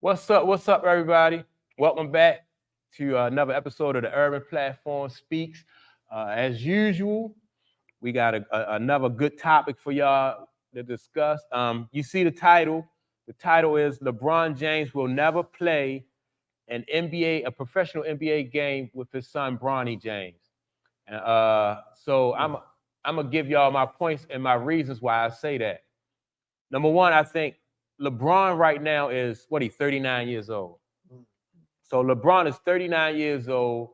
What's up, everybody? Welcome back to another episode of the Urban Platform Speaks. As usual, we got another good topic for y'all to discuss. You see the title. The title is LeBron James will never play a professional NBA game with his son Bronny James. So I'm gonna give y'all my points and my reasons why I say that. Number one, I think LeBron right now is 39 years old. So LeBron is 39 years old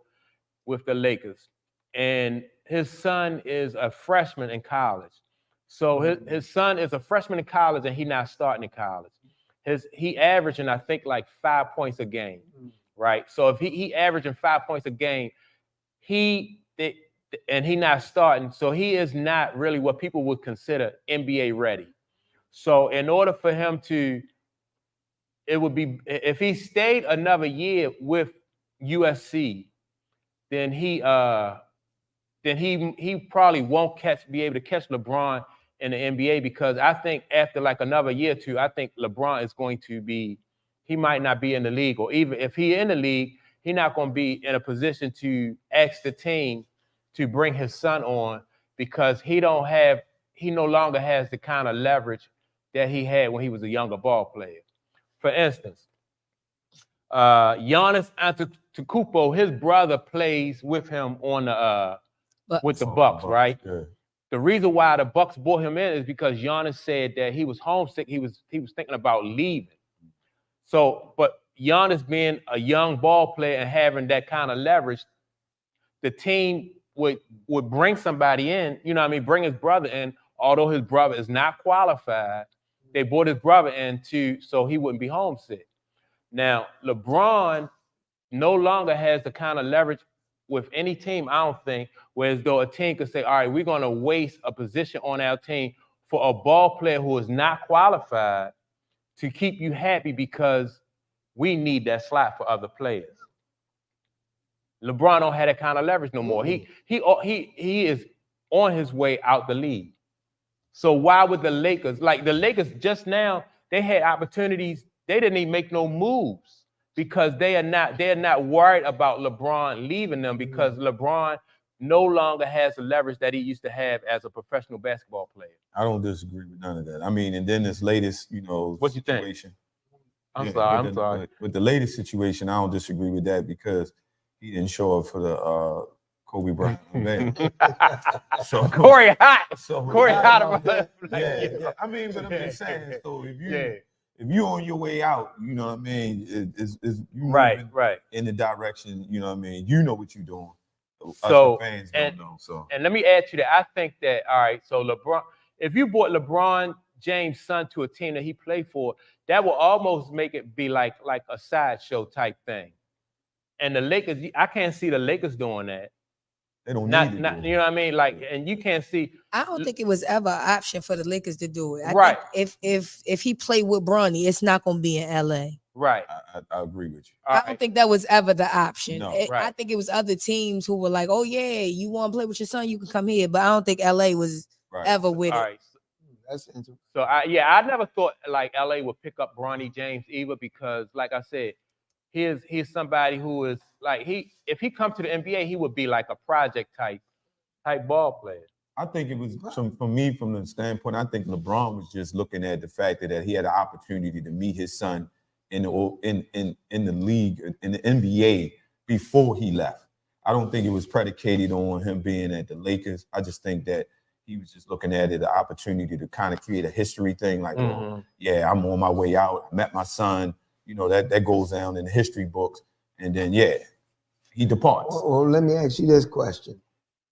with the Lakers, and his son is a freshman in college. So his son is a freshman in college, and he's not starting in college. He averaging, I think, like 5 points a game, right? So if he averaging 5 points a game, and he not starting, so he is not really what people would consider NBA ready. So in order for him to, it would be if he stayed another year with USC, then he probably won't be able to catch LeBron in the NBA, because I think after like another year or two, I think LeBron is going to he might not be in the league, or even if he in the league, he's not going to be in a position to ask the team to bring his son on, because he no longer has the kind of leverage that he had when he was a younger ball player. For instance, Giannis Antetokounmpo, his brother plays with him on with the Bucks, right? Yeah. The reason why the Bucks brought him in is because Giannis said that he was homesick. He was thinking about leaving. So, but Giannis being a young ball player and having that kind of leverage, the team would bring somebody in, bring his brother in, although his brother is not qualified. They brought his brother in so he wouldn't be homesick. Now, LeBron no longer has the kind of leverage with any team, I don't think, whereas though a team could say, all right, we're going to waste a position on our team for a ball player who is not qualified to keep you happy because we need that slot for other players. LeBron don't have that kind of leverage no more. He is on his way out the league. So why would the Lakers just now, they had opportunities, they didn't even make no moves because they're not worried about LeBron leaving them, because LeBron no longer has the leverage that he used to have as a professional basketball player. I don't disagree with none of that. I mean, and then this latest, what you situation. Think? I'm sorry. With the latest situation, I don't disagree with that, because he didn't show up for the Kobe Bryant event. So Corey Hot. Yeah. I mean, but I'm just saying, so if you on your way out, you know what I mean, it's you right in the direction, you know what I mean, you know what you're doing. So fans don't know. So and let me add to that. I think that, all right, so LeBron, if you brought LeBron James' son to a team that he played for, that will almost make it be like a sideshow type thing. And the Lakers, I can't see the Lakers doing that. They don't need it. You know what I mean? And you can't see. I don't think it was ever an option for the Lakers to do it. Right. Think if he played with Bronny, it's not going to be in LA. Right. I agree with you. I don't think that was ever the option. No. I think it was other teams who were like, oh yeah, you want to play with your son, you can come here. But I don't think LA was ever with it. Right. That's interesting. So I never thought like LA would pick up Bronny James either, because like I said, he's somebody who is like, if he come to the NBA, he would be like a project type ball player. I think it was for me, from the standpoint, I think LeBron was just looking at the fact that he had an opportunity to meet his son in the league, in the NBA, before he left. I don't think it was predicated on him being at the Lakers. I just think that he was just looking at it, the opportunity to kind of create a history thing, like, oh, yeah, I'm on my way out, I met my son. You know, that goes down in the history books, and then he departs. Well, let me ask you this question: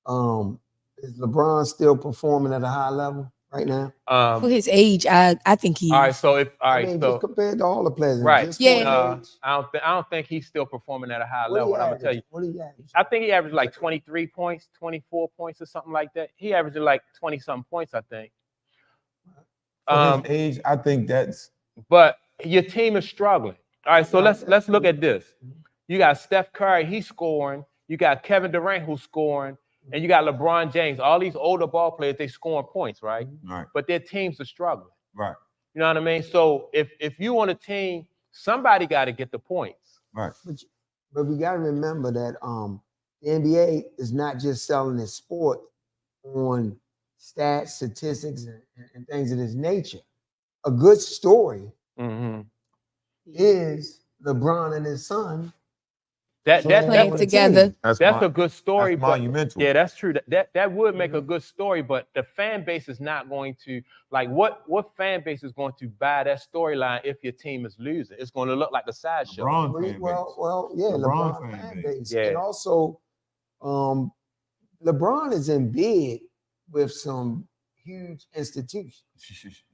is LeBron still performing at a high level right now? For his age, I think he. All right, so just compared to all the players, right? Just I don't think he's still performing at a high level. I'm gonna tell you. What do you average? I think he averaged like 23 points, 24 points, or something like that. He averaged like 20-something points, I think. For his age, I think that's. But your team is struggling. All right, so let's look at this. You got Steph Curry, he's scoring. You got Kevin Durant, who's scoring, and you got LeBron James. All these older ball players, they scoring points, right? Right. But their teams are struggling. Right. You know what I mean? So if you on a team somebody got to get the points. Right. But we got to remember that the NBA is not just selling its sport on stats, statistics, and things of this nature. A good story is LeBron and his son playing together. That's a good story. That's monumental. Yeah, that's true. That would make a good story, but the fan base is not going to like what fan base is going to buy that storyline if your team is losing? It's going to look like a sideshow. LeBron fan base. Yeah. And also, LeBron is in bed with some huge institutions.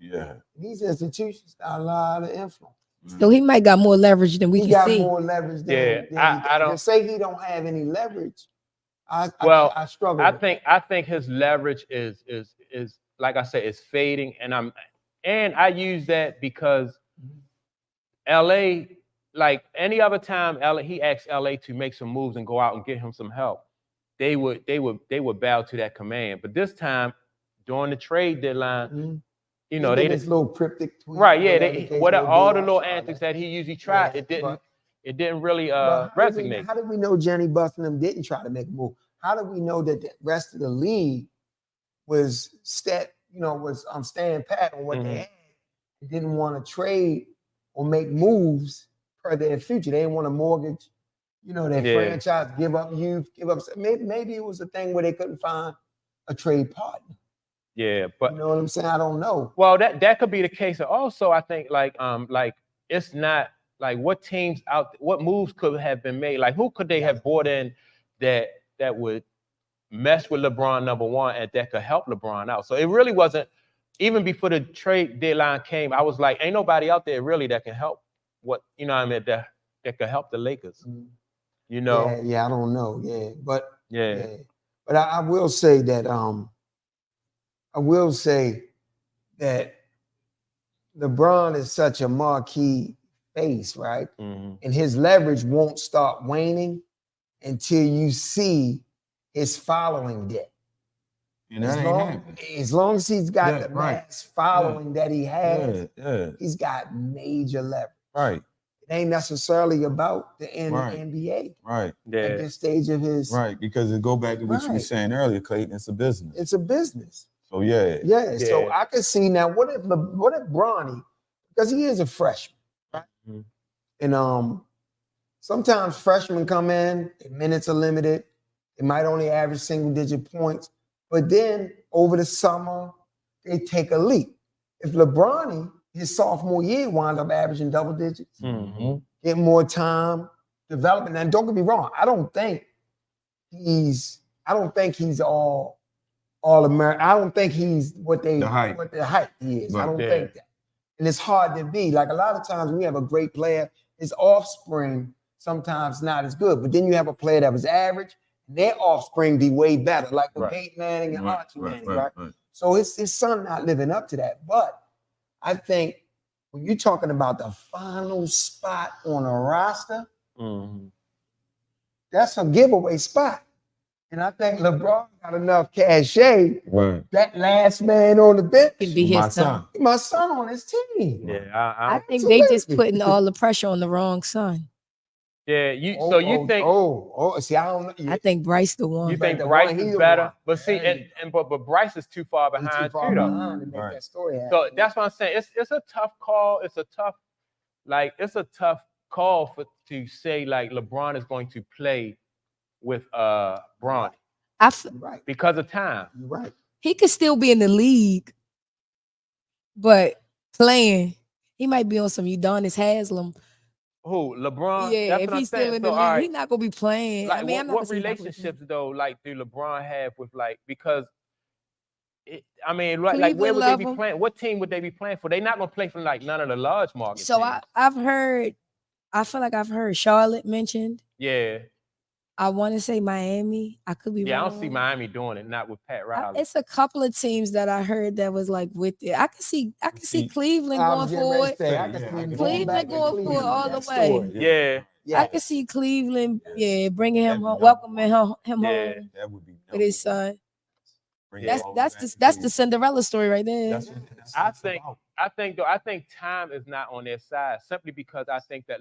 Yeah. These institutions got a lot of influence. So he might got more leverage than we He can got see. more leverage than I don't to say he don't have any leverage. I struggle. I think his leverage is like I said, is fading, and I use that because LA, like any other time, he asked LA to make some moves and go out and get him some help. They would bow to that command. But this time, during the trade deadline, you know, they this little cryptic tweet, right, yeah. All the little antics that he usually tried, it didn't really resonate. How did we know Jenny Buffett didn't try to make a move? How did we know that the rest of the league was staying pat on what they had? They didn't want to trade or make moves for their future. They didn't want to mortgage, their franchise, give up youth, give up. Maybe it was a thing where they couldn't find a trade partner. Yeah, but you know what I'm saying? I don't know. Well, that could be the case. Also, I think like it's not like what moves could have been made? Like who could they have brought in that would mess with LeBron, number one, and that could help LeBron out. So it really wasn't, even before the trade deadline came, I was like, ain't nobody out there really that can help that could help the Lakers. You know? Yeah, I don't know. But I will say that LeBron is such a marquee face, right? And his leverage won't start waning until you see his following dip. As long as he's got the mass following that he has, he's got major leverage. Right. It ain't necessarily about the NBA. Right. At this stage of his because it go back to what you were saying earlier, Clayton. It's a business. It's a business. So yeah. So I can see now. What if Bronny, because he is a freshman, right? And sometimes freshmen come in, their minutes are limited. They might only average single-digit points, but then over the summer they take a leap. If LeBron, his sophomore year, wound up averaging double digits, get more time developing. And don't get me wrong, I don't think he's all American. I don't think he's what the hype he is. I don't think that. And it's hard to be. Like a lot of times when you have a great player, his offspring sometimes not as good. But then you have a player that was average, their offspring be way better, like the Peyton Manning and Archie Manning, right? So his son not living up to that. But I think when you're talking about the final spot on a roster, that's a giveaway spot. And I think LeBron got enough cachet. That last man on the bench can be his son. My son on his team. Yeah, I think they just putting all the pressure on the wrong son. Yeah, see, I don't know. I think Bryce the one. You think Bryce is better? But see, but Bryce is too far behind too, though. To make that story happen. So that's what I'm saying. It's a tough call. It's a tough call to say like LeBron is going to play with Bronny. Because of time. You're right. He could still be in the league, but playing, he might be on some Udonis Haslam. Who, LeBron? Yeah, if he's still in the league, he's not gonna be playing. Like, I mean, what relationships though, like, do LeBron have with because like where would they be playing? What team would they be playing for? They're not gonna play for like none of the large markets. So I've heard, I feel like I've heard Charlotte mentioned. Yeah. I want to say Miami. I could be wrong. Yeah, I don't see Miami doing it, not with Pat Riley. It's a couple of teams that I heard that was like with it. I can see Cleveland going forward. Cleveland going forward all the way. Yeah. I can see Cleveland, bringing him home, welcoming him home That would be with his son. Bring That's it all that's back the to that's you. the Cinderella story right there. That's what I it's think about. I think time is not on their side simply because I think that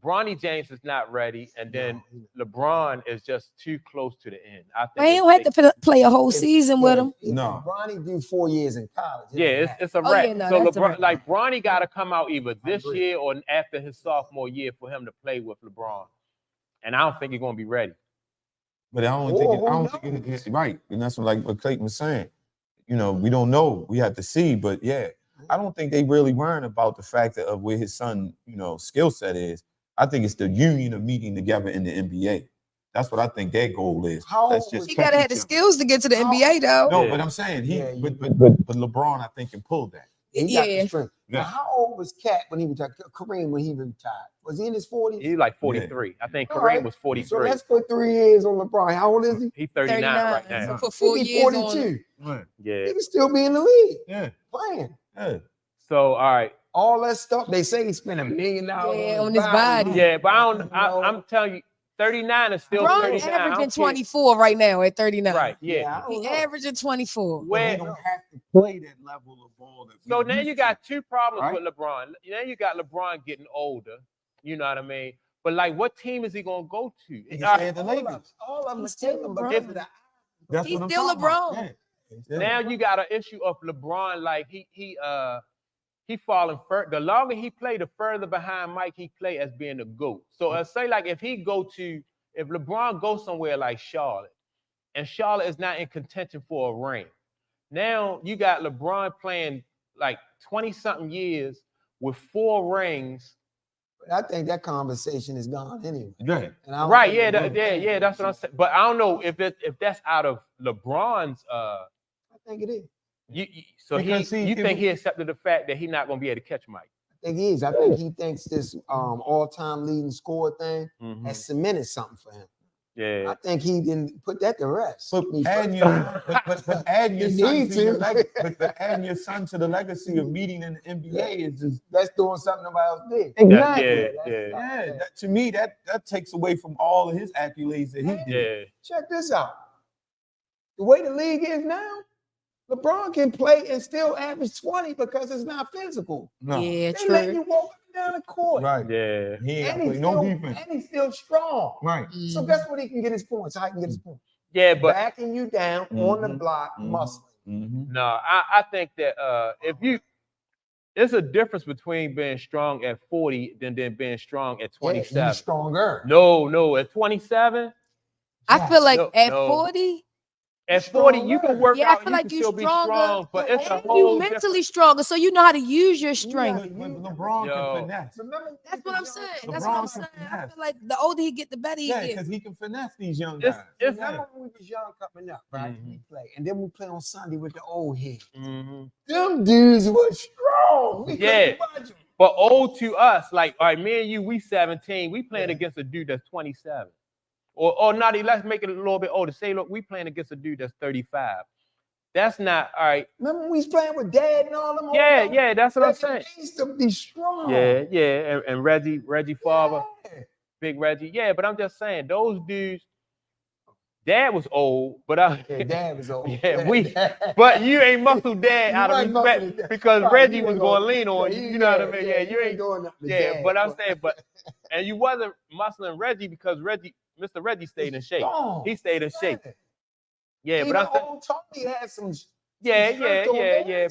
Bronny James is not ready, and then LeBron is just too close to the end. I Man, he think don't have to play a whole season with him. No. Bronny do 4 years in college. it's a Oh, wrap. yeah, no, So that's a LeBron, wrap. like Bronny got to come out either this agree. year or after his sophomore year for him to play with LeBron, and I don't think he's gonna be ready. But I don't think it's right. And that's what Clayton was saying. You know, we don't know. We have to see. But yeah, I don't think they really worrying about the fact of where his son, skill set is. I think it's the union of meeting together in the NBA. That's what I think their goal is. Let's just He check gotta have the each other. skills to get to the NBA though. No, Yeah. but I'm saying but LeBron, I think, can pull that. He got the Yeah. strength. Yeah. Now, how old was Cat when he retired? Kareem when he retired? Was he in his 40s? He's like 43. I think All Kareem right. was So 43. let's put 3 years on LeBron. How old is he? He's 39 right 39. now. So put 4 He be years on. 42. Right. Yeah. He can still be in the league Yeah. playing. Yeah. So all right. All that stuff. They say he spent $1 million on his body. Yeah, but I'm telling you, 39 is still Bron 39. I averaging don't care. 24 right now at 39. Right. Yeah. I He don't know. averaging 24. But Where he don't have to play that level of ball that So we now used you got two problems right? with LeBron. Now you got LeBron getting older. You know what I mean? But like, what team is he gonna go to? He can All stay right, at the Lakers. All of them He's are still taken LeBron. because of the That's He's what I'm still talking about. LeBron. Yeah. now you got an issue of LeBron. Like he falling further. The longer he play, the further behind Mike he play as being the GOAT. So say like if LeBron goes somewhere like Charlotte, and Charlotte is not in contention for a ring, now you got LeBron playing like 20-something years with 4 rings. But I think that conversation is gone anyway. Yeah. And I don't Right, think yeah, that's what I'm saying. But I don't know if that's out of LeBron's I think it is. so Because you think he accepted the fact that he's not gonna be able to catch Mike? I think he is. I think he thinks this all-time leading score thing has cemented something for him. Yeah. I think he didn't put that to rest. But adding your son to the legacy of meeting in the NBA is just That's doing something nobody else did. Yeah. to me that takes away from all of his accolades that he did. Yeah. Check this out. The way the league is now, LeBron can play and still average 20 because it's not physical. No. Yeah, They let true. you walk up and down the court. Right. Yeah. He ain't And play he's, no still, defense. and he's still strong. Right. So guess what he can get his points? How he can get his points? Yeah, but Backing you down on the block, muscling. Mm-hmm. no, I think that there's a difference between being strong at 40 than being strong at 27. Yeah, he's stronger. No, at 27, I feel like No, at no. 40, at 40 you can work yeah, I out. feel You like can you're still be stronger. strong, but it's a And whole you different. mentally stronger, so you know how to use your strength. But LeBron Yo. can finesse. Remember, That's what I'm saying. That's LeBron what I'm can saying. I finesse. feel like the older he get, the better he Yeah, get. because he can finesse these young It's- guys. it's- remember when we was young coming up, right? We play. And then we play on Sunday with the old heads. Mhm. Them dudes were strong. We Yeah. couldn't budge 'em. But old to us, like, all right, me and you, we 17. We playing Yeah. against a dude that's 27. Or not, let's make it a little bit older. Say, look, we playing against a dude that's 35. That's not, all right. Remember when we was playing with Dad and all them? Yeah, old guys? yeah, that's what I'm They saying. used to be strong. Yeah. And Reggie Father, Yeah. Big Reggie. Yeah, but I'm just saying, those dudes, Dad was old, but Yeah, Dad was old. Yeah, but you ain't muscle Dad You out of ain't muscle respect Dad. because Right, Reggie you was ain't going to gonna- lean on yeah, you. You know what I mean? Yeah, you ain't. doing nothing to Yeah, Dad, but I'm saying, and you wasn't muscling Reggie because Mr. Reggie stayed in shape. strong. He stayed in shape. Yeah, Even but I'm saying, old Tony had some. yeah. strength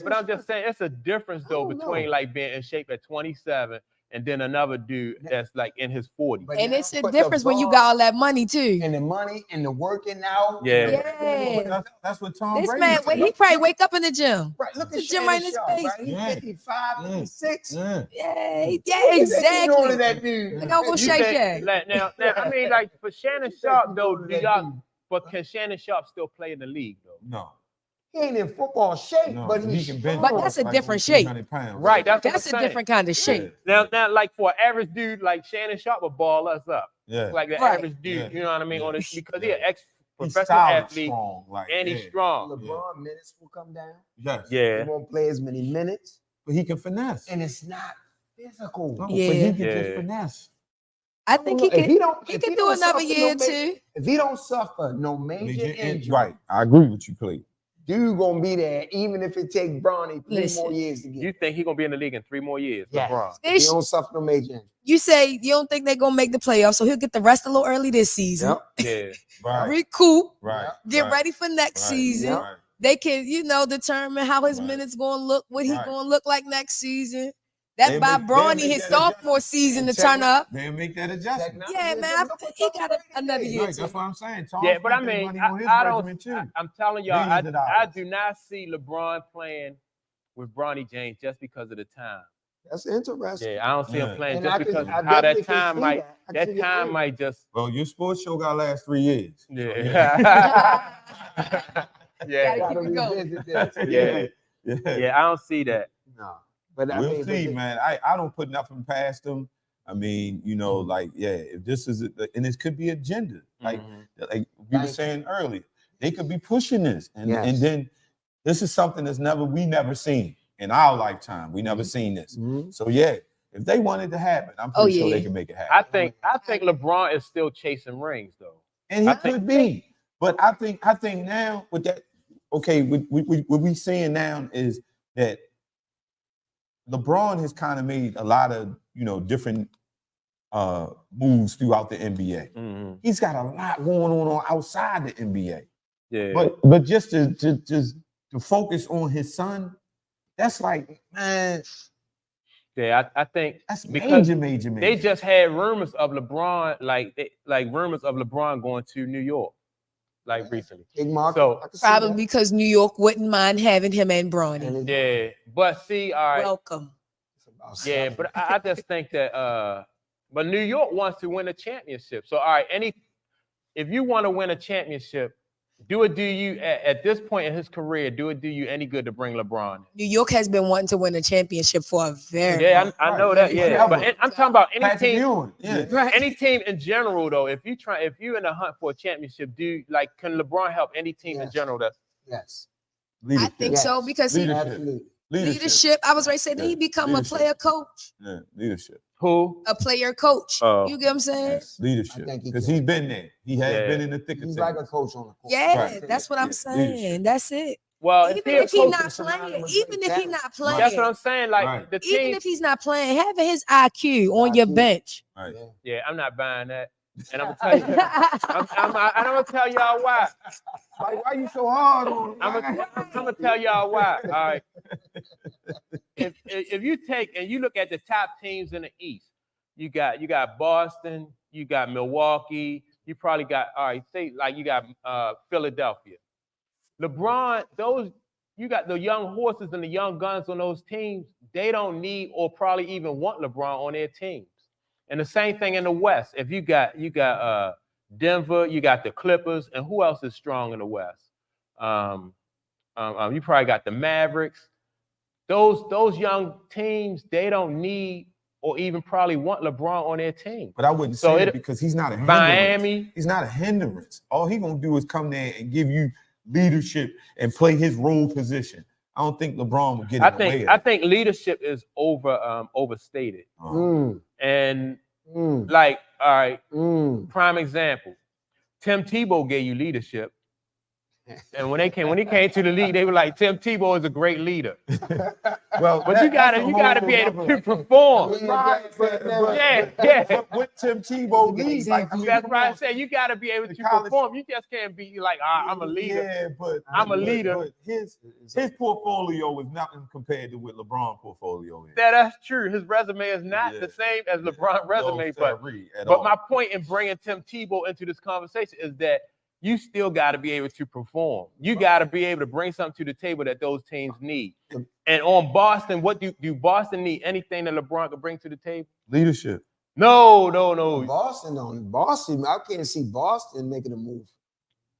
on But I'm just saying, it's a difference though don't between know. like being in shape at 27 and then another dude that's like in his 40s. But And now it's a put the difference when you bar got all that money too. and the money and the working out. Yeah. Yeah. That's what Tom This Brady man, said. he probably wake up in the gym. Right, look The at gym right in his Shannon face. Sharp, right? He's Yeah. 55, 56. Yeah. Yeah, Look exactly. at that dude. Like, I'll go You Shay think- Shay. like, now, I mean, like for Shannon Sharp though, but can Shannon Sharp still play in the league though? No. He ain't in football shape, No, but he he's can bench. But that's a like different 300 pounds. Right, that's That's a different kind of shape. Now, like for an average dude like Shannon Sharp would ball us up. Yeah. Like the Right. average dude, Yeah. you know what I mean? Yeah. On this, because Yeah. he's an He's ex-professional solid, athlete strong, like, and he's yeah. strong. LeBron minutes will come down. Yes. He Yeah. won't play as many minutes, But he can finesse. and it's not physical. No, Yeah. but he can Yeah. just finesse. I think he If can he do don't another suffer year no too. If he don't suffer no major injury, right? I agree with you, Clay. dude gonna be there even if it take Bronny 3 more Listen. years to get. You think he's gonna be in the league in 3 more years? Yes. LeBron. If he don't suffer no major injury. You say you don't think they're gonna make the playoffs, so he'll get the rest a little early this season. Yep. Yeah. Right. Recoup. Right. Get right, ready for next right, season. right. They can, determine how his Right. minutes gonna look, what he Right. gonna look like next season. That They'll by make- Bronny they'll make his that sophomore adjustment. season And to turn up. They'll make that adjustment. Technology Yeah, is man, look what he Tom got Brady another did. year Right, too. that's what I'm saying. Tom Yeah, but I spent their mean, money on his I regimen don't. too. I'm telling y'all, Millions of dollars. I do not see LeBron playing with Bronny James just because of the time. That's interesting. Yeah, I don't see him Yeah. playing And just I can- because I how definitely that can time see might that. I can see that your time point. might just Well, your sports show got to last 3 years. So, yeah. Gotta yeah. keep it going. revisit this. Yeah. yeah. Yeah, I don't see that. No. But I We'll mean, see, man. I don't put nothing past them. I mean, like, if this is, and this could be agenda, like we were saying earlier, they could be pushing this, and then this is something we never seen in our lifetime. We never seen this. So if they want it to happen, I'm pretty sure they can make it happen. I think LeBron is still chasing rings though. And he could be, but I think now with that, okay, what we seeing now is that LeBron has kind of made a lot of different moves throughout the NBA. He's got a lot going on outside the NBA. Yeah. But just to focus on his son, that's like, man. Yeah, I think that's because major. They just had rumors of LeBron, like rumors of LeBron going to New York, like recently. Big market. So probably because New York wouldn't mind having him and Bronny. Yeah, but see, all right. Welcome. Yeah, but I just think that but New York wants to win a championship. So all right, if you want to win a championship, do you at this point in his career, do you any good to bring LeBron in? New York has been wanting to win a championship for a very long time. I know that. Yeah, but I'm talking about any team. Any team in general, though. If you're in the hunt for a championship, can LeBron help any team in general? Yes. I think so because leadership. I was ready to say, did he become a player coach? Yeah, leadership. Who? A player coach. You get what I'm saying? Yes, leadership. Because he's been there. He has been in the thick of things. He's like a coach on the court. Yeah, that's what I'm saying. Leadership. That's it. Well, even if he's not playing, that's what I'm saying. Like the team, even if he's not playing, having his IQ on your bench. Right. Yeah, I'm not buying that. And I'm gonna tell you, I'm gonna tell y'all why. Like, why you so hard on him? I'm gonna tell y'all why. All right. If you take and you look at the top teams in the East, you got Boston, you got Milwaukee, you probably got you got Philadelphia. LeBron, you got the young horses and the young guns on those teams. They don't need or probably even want LeBron on their teams. And the same thing in the West. If you got Denver, you got the Clippers, and who else is strong in the West? You probably got the Mavericks. Those young teams, they don't need or even probably want LeBron on their team. But I wouldn't say it because he's not a hindrance. Miami. He's not a hindrance. All he's gonna do is come there and give you leadership and play his role position. I don't think LeBron would get in the way of I think leadership is overstated. And like, all right, prime example. Tim Tebow gave you leadership. And when he came to the league, they were like, Tim Tebow is a great leader. But you gotta be able to perform. But with Tim Tebow leads, that's why I say you gotta be able to perform. You just can't be like, I'm a leader. Yeah, but I'm a leader. But his portfolio was nothing compared to what LeBron's portfolio is. That's true. His resume is not the same as LeBron's resume. But my point in bringing Tim Tebow into this conversation is that you still got to be able to perform. You got to be able to bring something to the table that those teams need. And on Boston, what do Boston need? Anything that LeBron could bring to the table? Leadership. No. Boston, I can't see Boston making a move.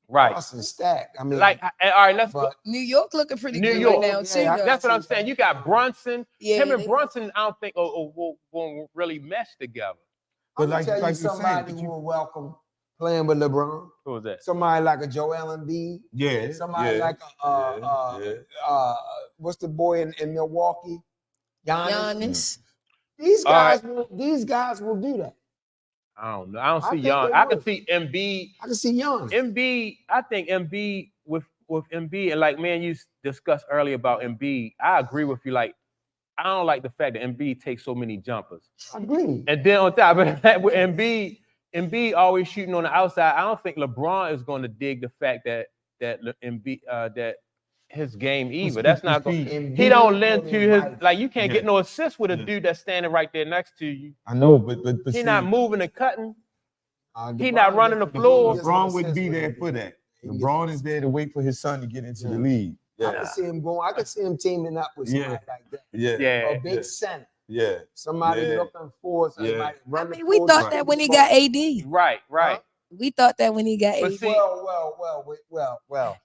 Right. Boston stacked. I mean, all right, let's go. New York looking pretty good York, right now, too. That's what I'm saying. You got Brunson. Yeah, him and Brunson, I don't think will really mesh together. But like somebody who will welcome playing with LeBron. Who was that? Somebody like a Joel Embiid. Yeah. Somebody like what's the boy in Milwaukee? Giannis. These guys will do that. I don't know. I don't I see think Young. they I can would. see Embiid. I can see Giannis. Embiid. I think Embiid with Embiid, and like man, you discussed earlier about Embiid. I agree with you. Like I don't like the fact that Embiid takes so many jumpers. I agree. And then on top of that, with Embiid always shooting on the outside. I don't think LeBron is going to dig the fact that Embiid that his game either. That's not going. He don't lend to his like you can't get no assist with a dude that's standing right there next to you. I know, but He see, not moving and cutting. He LeBron not running the floor. LeBron wouldn't be there for that. LeBron is there to wait for his son to get into the league. I can see him going. I can see him teaming up with somebody like that. Yeah. A big center. Yeah. Somebody looking for somebody running. We thought that when he got AD. Right. We thought that when he got AD. Well.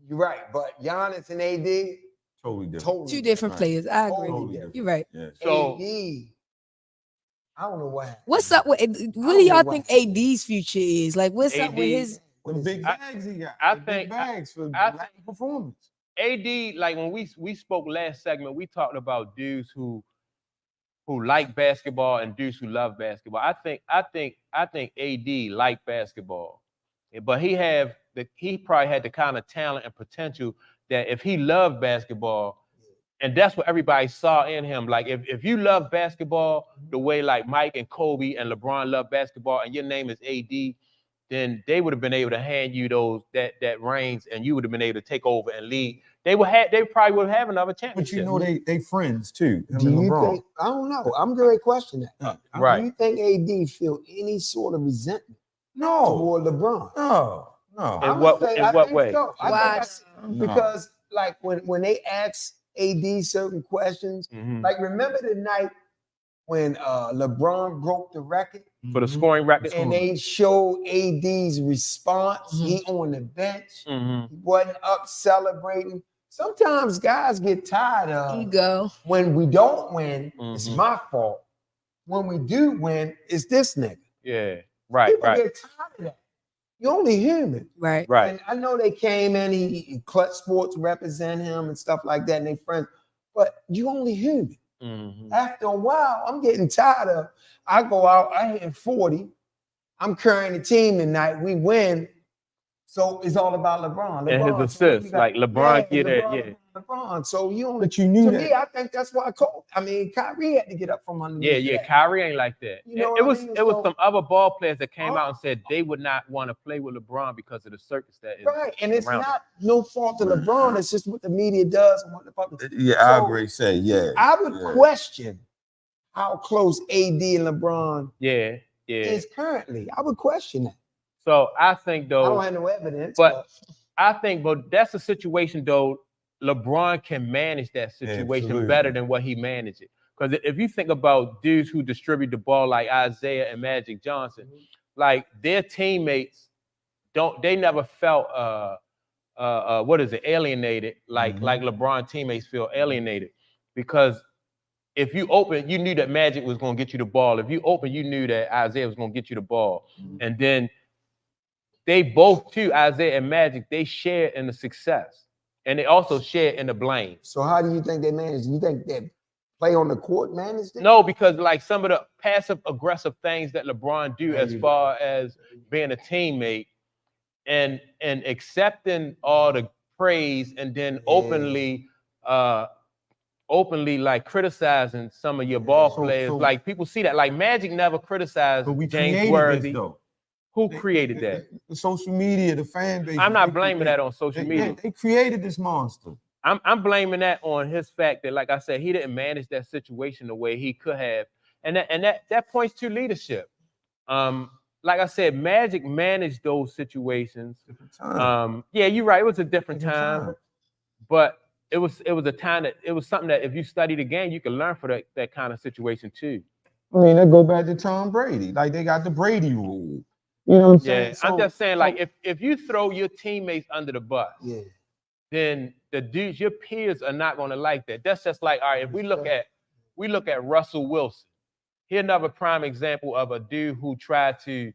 You're right, but Giannis and AD Totally different. Two different players. I agree. Totally different. You're right. Yeah. So AD, I don't know what happened. What's up with what do y'all think AD's future is? Like what's up with AD? his The big bags he got. I The big think- bags for I lack of performance. AD, like when we spoke last segment, we talked about dudes who like basketball and dudes who love basketball. I think AD like basketball, but he probably had the kind of talent and potential that if he loved basketball, and that's what everybody saw in him. Like if you love basketball the way like Mike and Kobe and LeBron love basketball, and your name is AD, then they would have been able to hand you that reins, and you would have been able to take over and lead. They probably would have another But championship. you know they friends too. him Do and you LeBron. think? I don't know. I'm going to question that. Right. Do you think AD feel any sort of resentment No. toward LeBron? No. In what way? So. Why? Because like when they ask AD certain questions, Mhm. like remember the night when LeBron broke the record For the scoring record. and they showed AD's response? He on the bench, Mhm. he wasn't up celebrating. Sometimes guys get tired of ego? when we don't win, it's Mhm. my fault. When we do win, it's this nigga. Yeah. Right. People Right. get tired of that. You're only human. Right. Right. And I know they came in, he Clutch Sports represent him and stuff like that, and they friends, but you only human. Mhm. After a while, I'm getting tired of, I go out, I hit 40, I'm carrying the team tonight, we win. So it's all about LeBron. And his LeBron, so assists, you got- like LeBron get it, LeBron, LeBron. So you only, But you knew to that. me, I think that's why Kyrie had to get up from underneath. Yeah. that. Kyrie ain't like that. You know it what I was mean? it was So- some other ball players that came out and said they would not want to play with LeBron because of the circus that is. Right, and it's around not no fault of LeBron. It's just what the media does and what the public. Yeah, I So, agree. Say yeah. I would question how close AD and LeBron Yeah. is currently. I would question that. So I think I though. don't have no evidence, But but that's a situation though. LeBron can manage that situation Absolutely. better than what he managed it. Because if you think about dudes who distribute the ball like Isaiah and Magic Johnson, like their teammates they never felt alienated like LeBron teammates feel alienated, because if you open, you knew that Magic was going to get you the ball. If you open, you knew that Isaiah was going to get you the ball. And then they both too, Isaiah and Magic, they share in the success, and they also share in the blame. so how do you think they managed? You think they play on the court managed it? No, because like some of the passive aggressive things that LeBron do as far as being a teammate and accepting all the praise and then openly like criticizing some of your ball players. Like people see that. Like Magic never criticized But we James created Worthy. this though. Who created that? The social media, the fan base. I'm not blaming that on social They- media. They created this monster. I'm blaming that on his fact that, like I said, he didn't manage that situation the way he could have, and that points to leadership. Like I said, Magic managed those situations. Different time. Yeah, you're right. It was a different Different time, but it was a time that it was something that if you study the game, you can learn for that kind of situation too. I mean, they go back to Tom Brady. Like they got the Brady rule. You know what I'm saying? Yeah, I'm just saying, like if you throw your teammates under the bus, then the dudes, your peers are not going to like that. That's just like, all right, if we look at Russell Wilson. Here's another prime example of a dude who tried to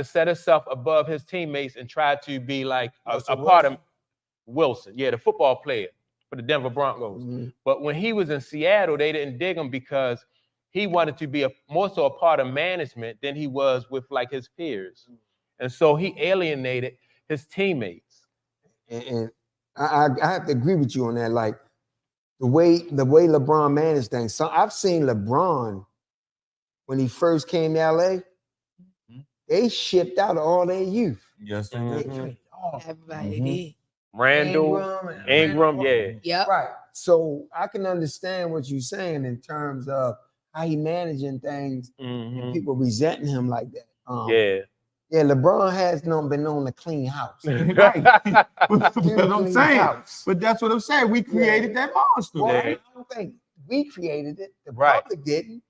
set himself above his teammates and tried to be like a part of Wilson. Yeah, the football player for the Denver Broncos. But when he was in Seattle, they didn't dig him because he wanted to be more so a part of management than he was with like his peers. And so he alienated his teammates. And I have to agree with you on that. Like the way LeBron managed things. So I've seen LeBron when he first came to LA, they shipped out all their youth. Yes, they did. Everybody did. Randall, Ingram, yeah. Yep. Right. So I can understand what you're saying in terms of how he managing things and people resenting him like that. Yeah, LeBron has been known to clean house. Right. But I'm saying, but that's what I'm saying. We created that monster. Well, I don't think we created it. The public didn't.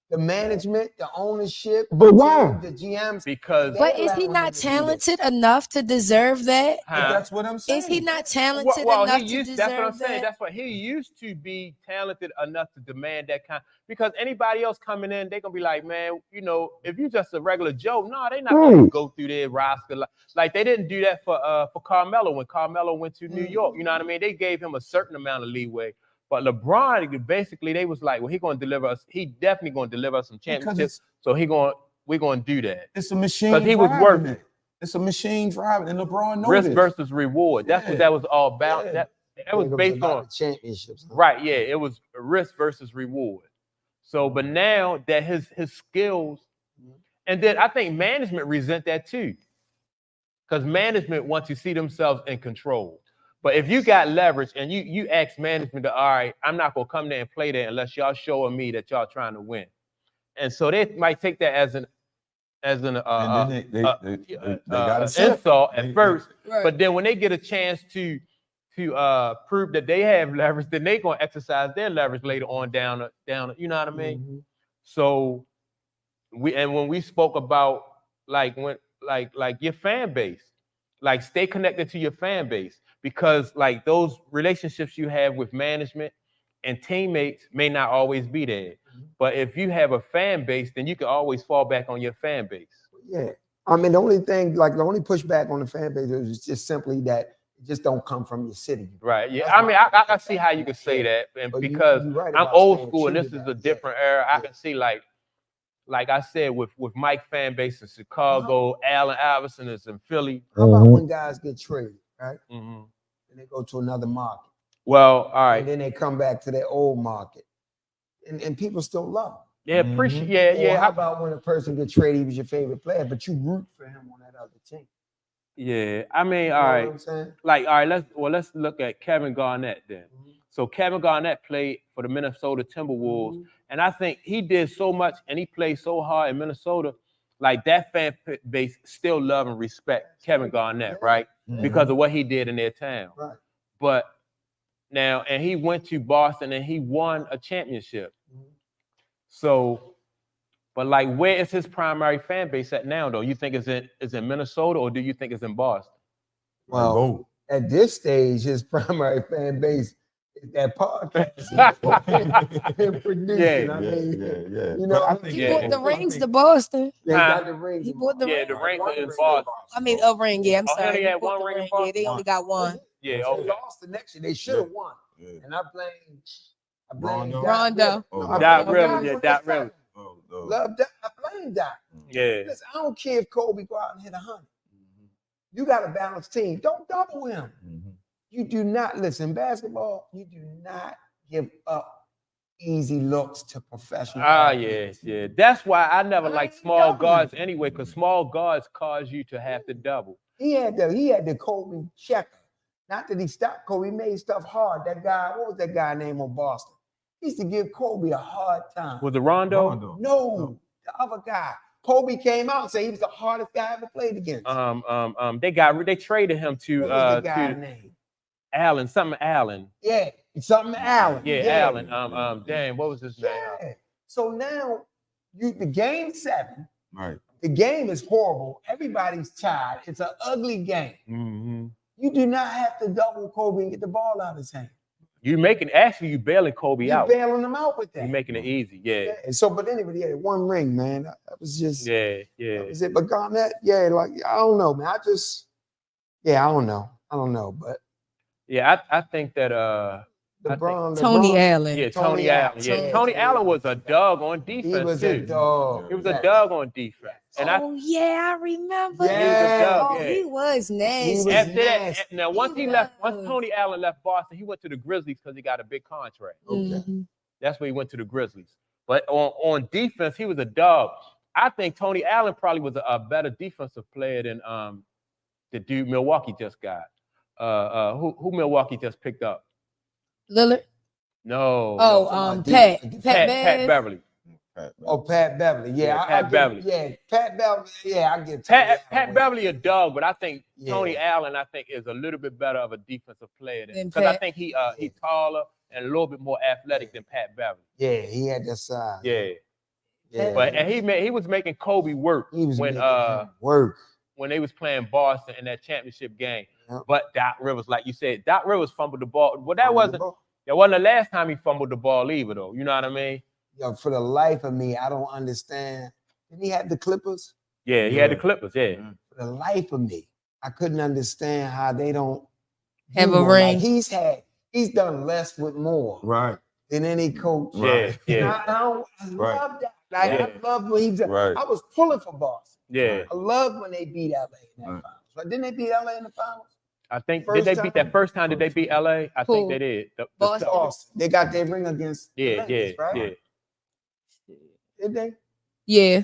The management, the ownership, but why? The GMs. But is he not talented enough to deserve that? But that's what I'm saying. Is he not talented enough to deserve that's what I'm saying. that? That's what he used to be talented enough to demand that kind. Because anybody else coming in, they're gonna be like, man, you know, if you just a regular Joe, no, they're not gonna go through their roster. Like they didn't do that for Carmelo when Carmelo went to New York. You know what I mean? They gave him a certain amount of leeway. But LeBron, basically, they was like, well, he gonna deliver us. He definitely gonna deliver us some championships. So we're gonna do that. It's a machine. Because he was worth it. It's a machine driving, and LeBron knows risk versus reward. That's what that was all about. Yeah. That was based on championships. Right, yeah. It was risk versus reward. So, but now that his skills, and then I think management resent that too. Because management wants to see themselves in control. But if you got leverage and you ask management to, all right, I'm not gonna come there and play there unless y'all showing me that y'all trying to win. And so they might take that as an insult at first, but then when they get a chance to prove that they have leverage, then they gonna exercise their leverage later on down. You know what I mean? So when we spoke about like your fan base, like stay connected to your fan base, because like those relationships you have with management and teammates may not always be there. But if you have a fan base, then you can always fall back on your fan base. Yeah. I mean, the only pushback on the fan base is just simply that it just don't come from your city. Right. Yeah. I mean, I see how you could say that. And because I'm old school and this is a different era, I can see like I said, with Mike fan base in Chicago, Allen Iverson is in Philly. How about when guys get traded, right? And they go to another market. Well, all right. And then they come back to their old market. And people still love them. Yeah, appreciate. Yeah. How about when a person gets traded, he was your favorite player, but you root for him on that other team? Yeah, I mean, all right. Like, all right, let's look at Kevin Garnett then. So Kevin Garnett played for the Minnesota Timberwolves, and I think he did so much and he played so hard in Minnesota. Like that fan base still love and respect Kevin Garnett, right? Because of what he did in their town. Right. But now, and he went to Boston and he won a championship. So, but like, where is his primary fan base at now, though? You think it's in Minnesota, or do you think it's in Boston? Well, at this stage, his primary fan base is that podcast. Yeah. You know, I think he bought the rings to Boston. They got the rings. He bought the the rings in Boston. I mean, a ring. Yeah, I'm sorry. He He had bought one the ring in ring. Boston? Yeah, they only got one. Yeah, They lost the next year. They should have won. And I blame Rondo. Doc Rivers. Yeah, Doc Rivers. Love that. I blame Doc. Yeah. Listen, I don't care if Kobe go out and hit 100. You got a balanced team. Don't double him. You do not listen. Basketball, you do not give up easy looks to professional. Yeah. That's why I never liked small guards anyway, because small guards cause you to have to double. He had the Kobe checker. Not that he stopped Kobe, he made stuff hard. That guy, what was that guy named on Boston? He used to give Kobe a hard time. Was it Rondo? No, the other guy. Kobe came out and said he was the hardest guy I ever played against. They traded him to what was the guy name? Allen, something Allen. Yeah, something Allen. Yeah, Allen. Damn, what was his name? Yeah. So now the game 7. Right. The game is horrible. Everybody's tired. It's an ugly game. You do not have to double Kobe and get the ball out of his hand. You bailing Kobe out. You're bailing him out with that. You're making it easy, yeah. So, but anyway, yeah, one ring, man. That was just That was it. But Garnett, like I don't know, man. I don't know, but yeah, I think that Tony Allen. Yeah, Tony Allen. Yeah, Tony Allen was a dog on defense. He was a dog. He was a dog on defense. And I remember. Yeah. he was a dog. Oh, Yeah. he was nasty. He was After nasty. that, now once Tony Allen left Boston, he went to the Grizzlies because he got a big contract. Mhm. That's where he went to the Grizzlies. But on defense, he was a dog. I think Tony Allen probably was a better defensive player than the dude Milwaukee just got. Who Milwaukee just picked up? Lillard. No. Pat Beverly. Oh, Pat Beverly. Yeah, Pat Beverly. Pat Beverly. Yeah, I get Pat Beverly a dog, but I think Tony Allen, is a little bit better of a defensive player than because I think he taller and a little bit more athletic than Pat Beverly. Yeah, he had that size. Yeah. But he was making Kobe work when they was playing Boston in that championship game. Yep. But Doc Rivers, like you said, Doc Rivers fumbled the ball. Well, that wasn't the last time he fumbled the ball either, though. You know what I mean? Yo, for the life of me, I don't understand. Didn't he have the Clippers? Yeah, he had the Clippers. Yeah. For the life of me, I couldn't understand how they don't have a ring. Like he's done less with more than any coach. Yeah. I love that. Like, I love when he. I was pulling for Boston. Yeah. I love when they beat LA in that finals. Like, didn't they beat LA in the finals? I think did they beat that first time? Did they beat LA? I think they did. Boston. They got their ring against. Right? Did they? Yeah.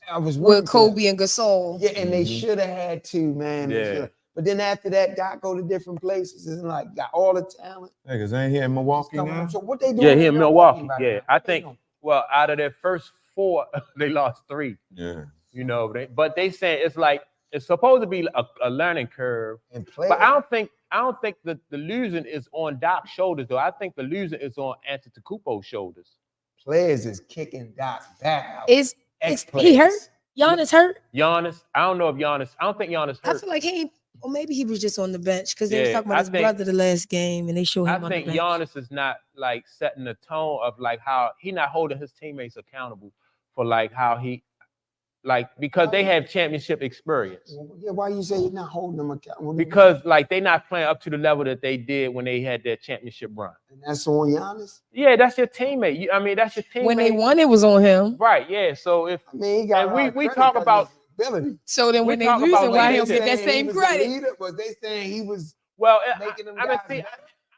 I was with Kobe and Gasol. Yeah, and they should have had to, man. Yeah. But then after that, Doc go to different places and like got all the talent. Yeah, because they ain't here in Milwaukee now. So what they doing? Yeah, here in Milwaukee. Right Yeah, now? I think. Well, out of their first 4, they lost 3. Yeah. You know, but they saying it's supposed to be a learning curve. But I don't think the losing is on Doc's shoulders though. I think the losing is on Antetokounmpo's shoulders. Players is kicking Doc back. Is he hurt? Giannis hurt? Giannis, I don't know if Giannis. I don't think Giannis hurt. I feel like or maybe he was just on the bench because they was talking about his brother the last game and they showed him on the bench. I think Giannis is not like setting the tone of like how he not holding his teammates accountable for like how he because they have championship experience. Yeah, why you say he's not holding them accountable? Because like they not playing up to the level that they did when they had their championship run. And that's on Giannis? Yeah, that's your teammate. That's your teammate. When they won, it was on him. Right, yeah. So if he got we talk about ability. So then when they losing, why he don't get that same credit? Was they saying he was making them I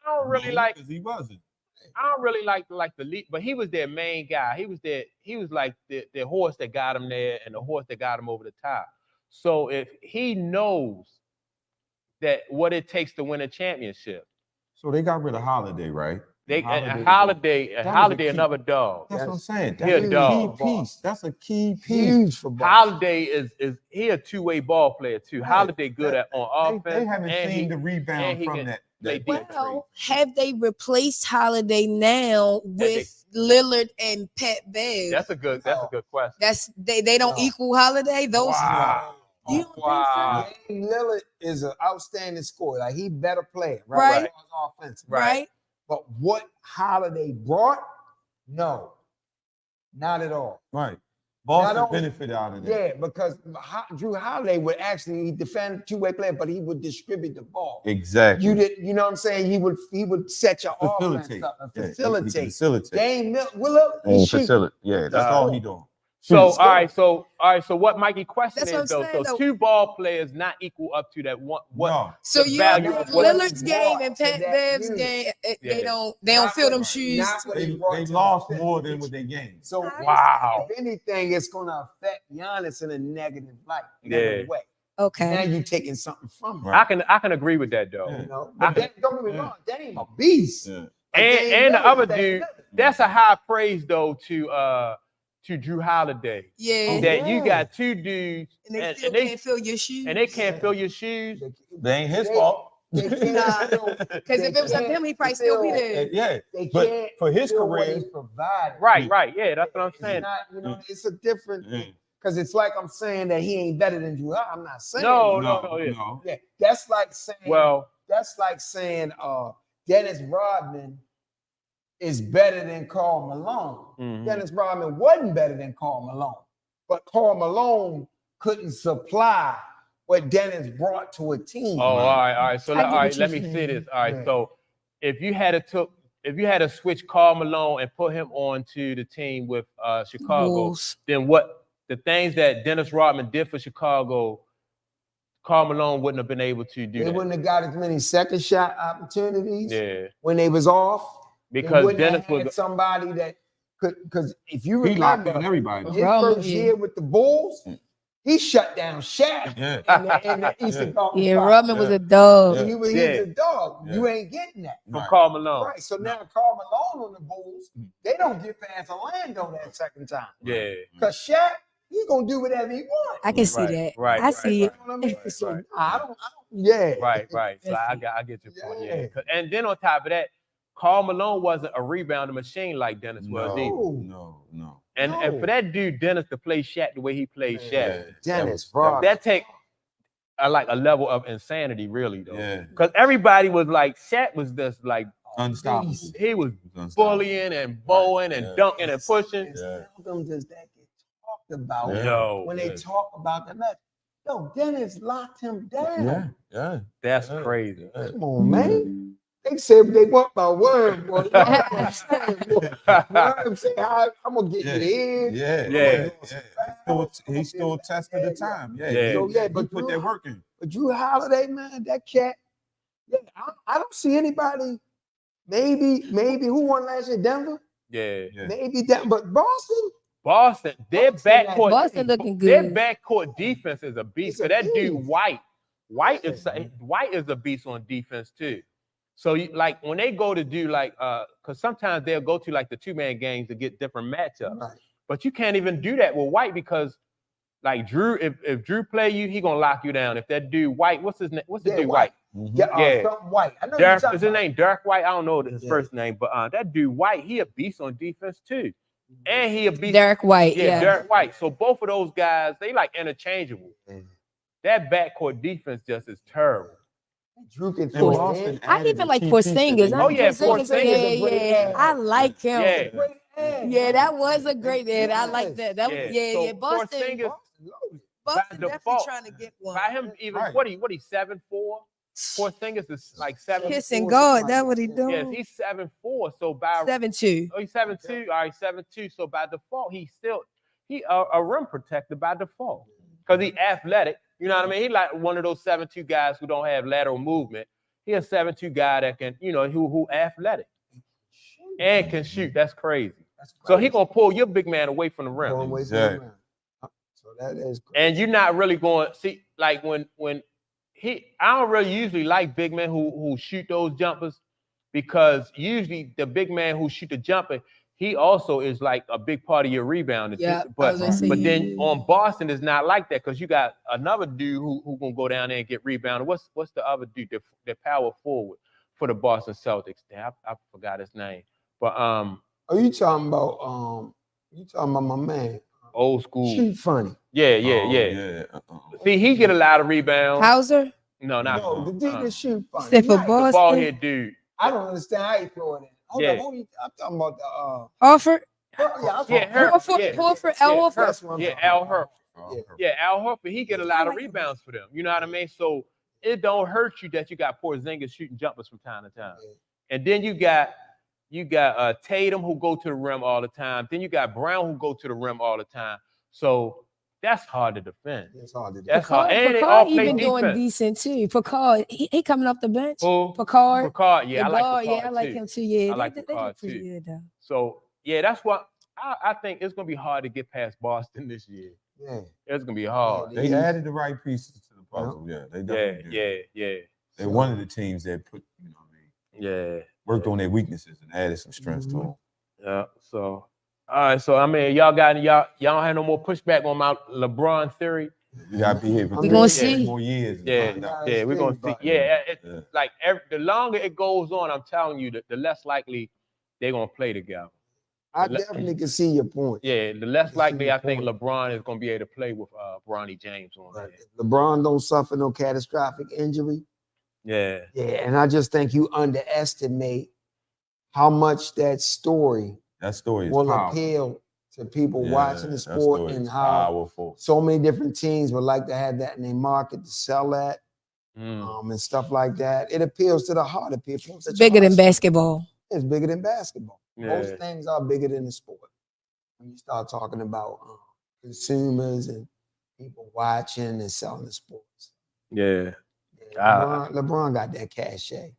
don't really like because he wasn't. I don't really like the lead, but he was their main guy. He was like the horse that got him there and the horse that got him over the top. So if he knows that what it takes to win a championship. So they got rid of Holiday, right? Holiday, another dog. That's what I'm saying. That's a key piece. That's a key piece. Huge for Boston. Holiday is he a two-way ball player too. Right. Holiday good on offense. They haven't seen the rebound from that. Well, have they replaced Holiday now with Lillard and Pat Bev? That's a good question. They don't equal Holiday. Those you don't think so? Lillard is an outstanding scorer. Like he better player, right? Offensive, right. But what Holiday brought, no, not at all. Right. Boston benefited out of that. Yeah, because Drew Holiday would actually defend two-way player, but he would distribute the ball. Exactly. You know what I'm saying? He would set your offense up and facilitate. Game facilitate. Yeah, that's all he doing. So all right. So what Mikey question is though? So 2 ball players not equal up to that one. So you value Lillard's game and Pat Bev's game. They don't fill them shoes. They lost more than what they gained. So if anything, it's gonna affect Giannis in a negative light. Negative way. Okay. Now you're taking something from him. I can agree with that though. You know, but don't get me wrong, Dame a beast. Yeah. And the other dude, that's a high praise though to Drew Holiday. Yeah. That you got 2 dudes and they still can't fill your shoes. And they can't fill your shoes. They ain't his fault. Because if it was up to him, he'd probably still be there. Yeah. They but can't for his career, Right. Yeah, that's what I'm saying. It's a different thing. Because it's like I'm saying that he ain't better than Drew. I'm not saying no. Yeah, that's like saying that's like saying Dennis Rodman is better than Karl Malone. Mm-hmm. Dennis Rodman wasn't better than Karl Malone, but Karl Malone couldn't supply what Dennis brought to a team. Oh, all right. So let me see this. All right. if you had to switch Karl Malone and put him on to the team with Chicago, Bulls. then what the things that Dennis Rodman did for Chicago, Karl Malone wouldn't have been able to do They that. wouldn't have got as many second shot opportunities Yeah, when they was off. because Dennis had was somebody that could, because if you He locked remember down everybody. his Roman, first yeah. year with the Bulls, he shut down Shaq Yeah. in the Eastern Yeah. Conference. Yeah, Finals. Rodman was Yeah. a dog. Yeah. He was Yeah. a dog. Yeah. You ain't getting that. from Right. Karl Malone. Right. So now Karl Malone on the Bulls, they don't get past Orlando that second time. Yeah, Because Shaq, he's gonna do whatever he wants. I can see Right, that. right, I right, see You it. know what I mean? Right, So right. I don't, yeah. right. So I get your point. Yeah, Yeah. and then on top of that, Karl Malone wasn't a rebounding machine like Dennis was either. No. And for that dude Dennis to play Shaq the way he played Shaq, Dennis, bro. that take like a level of insanity, really though. Yeah. Because everybody was like, Shaq was just like Unstoppable. he was Unstoppable. bullying and bowing and Yeah. dunking and pushing. Yeah. Seldom does that get talked about Yeah. Yo, when they talk about the match. Yo, Dennis locked him down. Yeah. that's Yeah. crazy. Yeah. Come on, man. They said what they want about Worm, boy. Worm say, I'm gonna get you in. Yeah. He still tested the time. Yeah. So, yeah, But put that work in. But Drew Holiday, man, that cat. Yeah, I don't see anybody. Maybe who won last year? Denver. Yeah. Maybe that, but Boston. Their backcourt, Boston looking their good. backcourt defense is a beast. It's a So that dude beast. White is a beast on defense too. So like when they go to do like because sometimes they'll go to like the 2-man games to get different matchups. Right. But you can't even do that with White because like Drew, if Drew play you, he gonna lock you down. If that dude White, what's his name? What's the Yeah, dude White. White? Yeah, something White. I know Dirk, you're is his name Dirk White? I don't know his Yeah. first name, but that dude White, he a beast on defense too. And he a beast. Derek White. Yeah. Derek White. So both of those guys, they like interchangeable. Mm. That backcourt defense just is terrible. Drew can And throw Boston it. I added even a like key piece that Porzingis. they Oh, yeah, Porzingis, Porzingis. yeah. I like him. Yeah. Yeah, that was a great ad. I like that. That was, So Boston. Porzingis, Boston by definitely default, trying to get one. by him even Right. what he 7'4". Porzingis is like 7'4". Kissing God, that what he doing. Yes, he's 7'4". So by 7'2". he's 7'2". All right, 7'2". So by default, he a rim protector by default because he athletic. You know what I mean? He like one of those 7'2" guys who don't have lateral movement. He a 7'2" guy that can, who athletic and can shoot. That's crazy. So he gonna pull your big man away from the rim. Going away from the Exactly. rim. So that is crazy. And you're not really going see like when I don't really usually like big men who shoot those jumpers because usually the big man who shoot the jumper, he also is like a big part of your rebound. Yeah, but then on Boston it's not like that because you got another dude who gonna go down there and get rebounded. What's the other dude, the power forward for the Boston Celtics? Damn, I forgot his name. But Are you talking about my man? old school. Shoot funny. Yeah. See, he get a lot of rebounds. Hauser? No, not No, the dude that shoot funny. Except for Right. the ball Boston. head dude. I don't understand how you throw it in. Hold Yeah. on, I'm talking about the Horford? Horford. Al Horford. That's what I'm talking Al about. Horford. Yeah, Al Horford. He get a lot of rebounds for them. You know what I mean? So it don't hurt you that you got Porzingis shooting jumpers from time to time. And then you got Tatum who go to the rim all the time. Then you got Brown who go to the rim all the time. So that's hard to defend. It's hard to do. That's hard. And they all Picard play even doing defense. decent too. Picard, he coming off the bench. Who? Picard. Picard. Yeah, I the like guard, Picard yeah, I like too. him too. Yeah, I like they Picard look pretty too. good though. So yeah, that's what I think it's gonna be hard to get past Boston this year. Yeah. It's gonna be hard. They added the right pieces to the puzzle. Yeah, they definitely did. Yeah. They're one of the teams that put, worked on their weaknesses and added some strengths to them. Yeah. So all right. So I mean, y'all don't have no more pushback on my LeBron theory. You gotta be here for We gonna see. more years. Yeah, we're gonna see. Yeah, like the longer it goes on, I'm telling you, the less likely they're gonna play together. I definitely can see your point. Yeah, the less likely your I think point. LeBron is gonna be able to play with Bronny James on there. LeBron don't suffer no catastrophic injury. Yeah. Yeah, and I just think you underestimate how much that story is will powerful. appeal to people Yeah, watching the that sport story and is how powerful. so many different teams would like to have that in their market to sell that. and stuff like that. It appeals to the heart. It appeals to Bigger than basketball. It's bigger than basketball. Yeah. Most things are bigger than the sport. When you start talking about consumers and people watching and selling the sports. Yeah. LeBron got that cachet.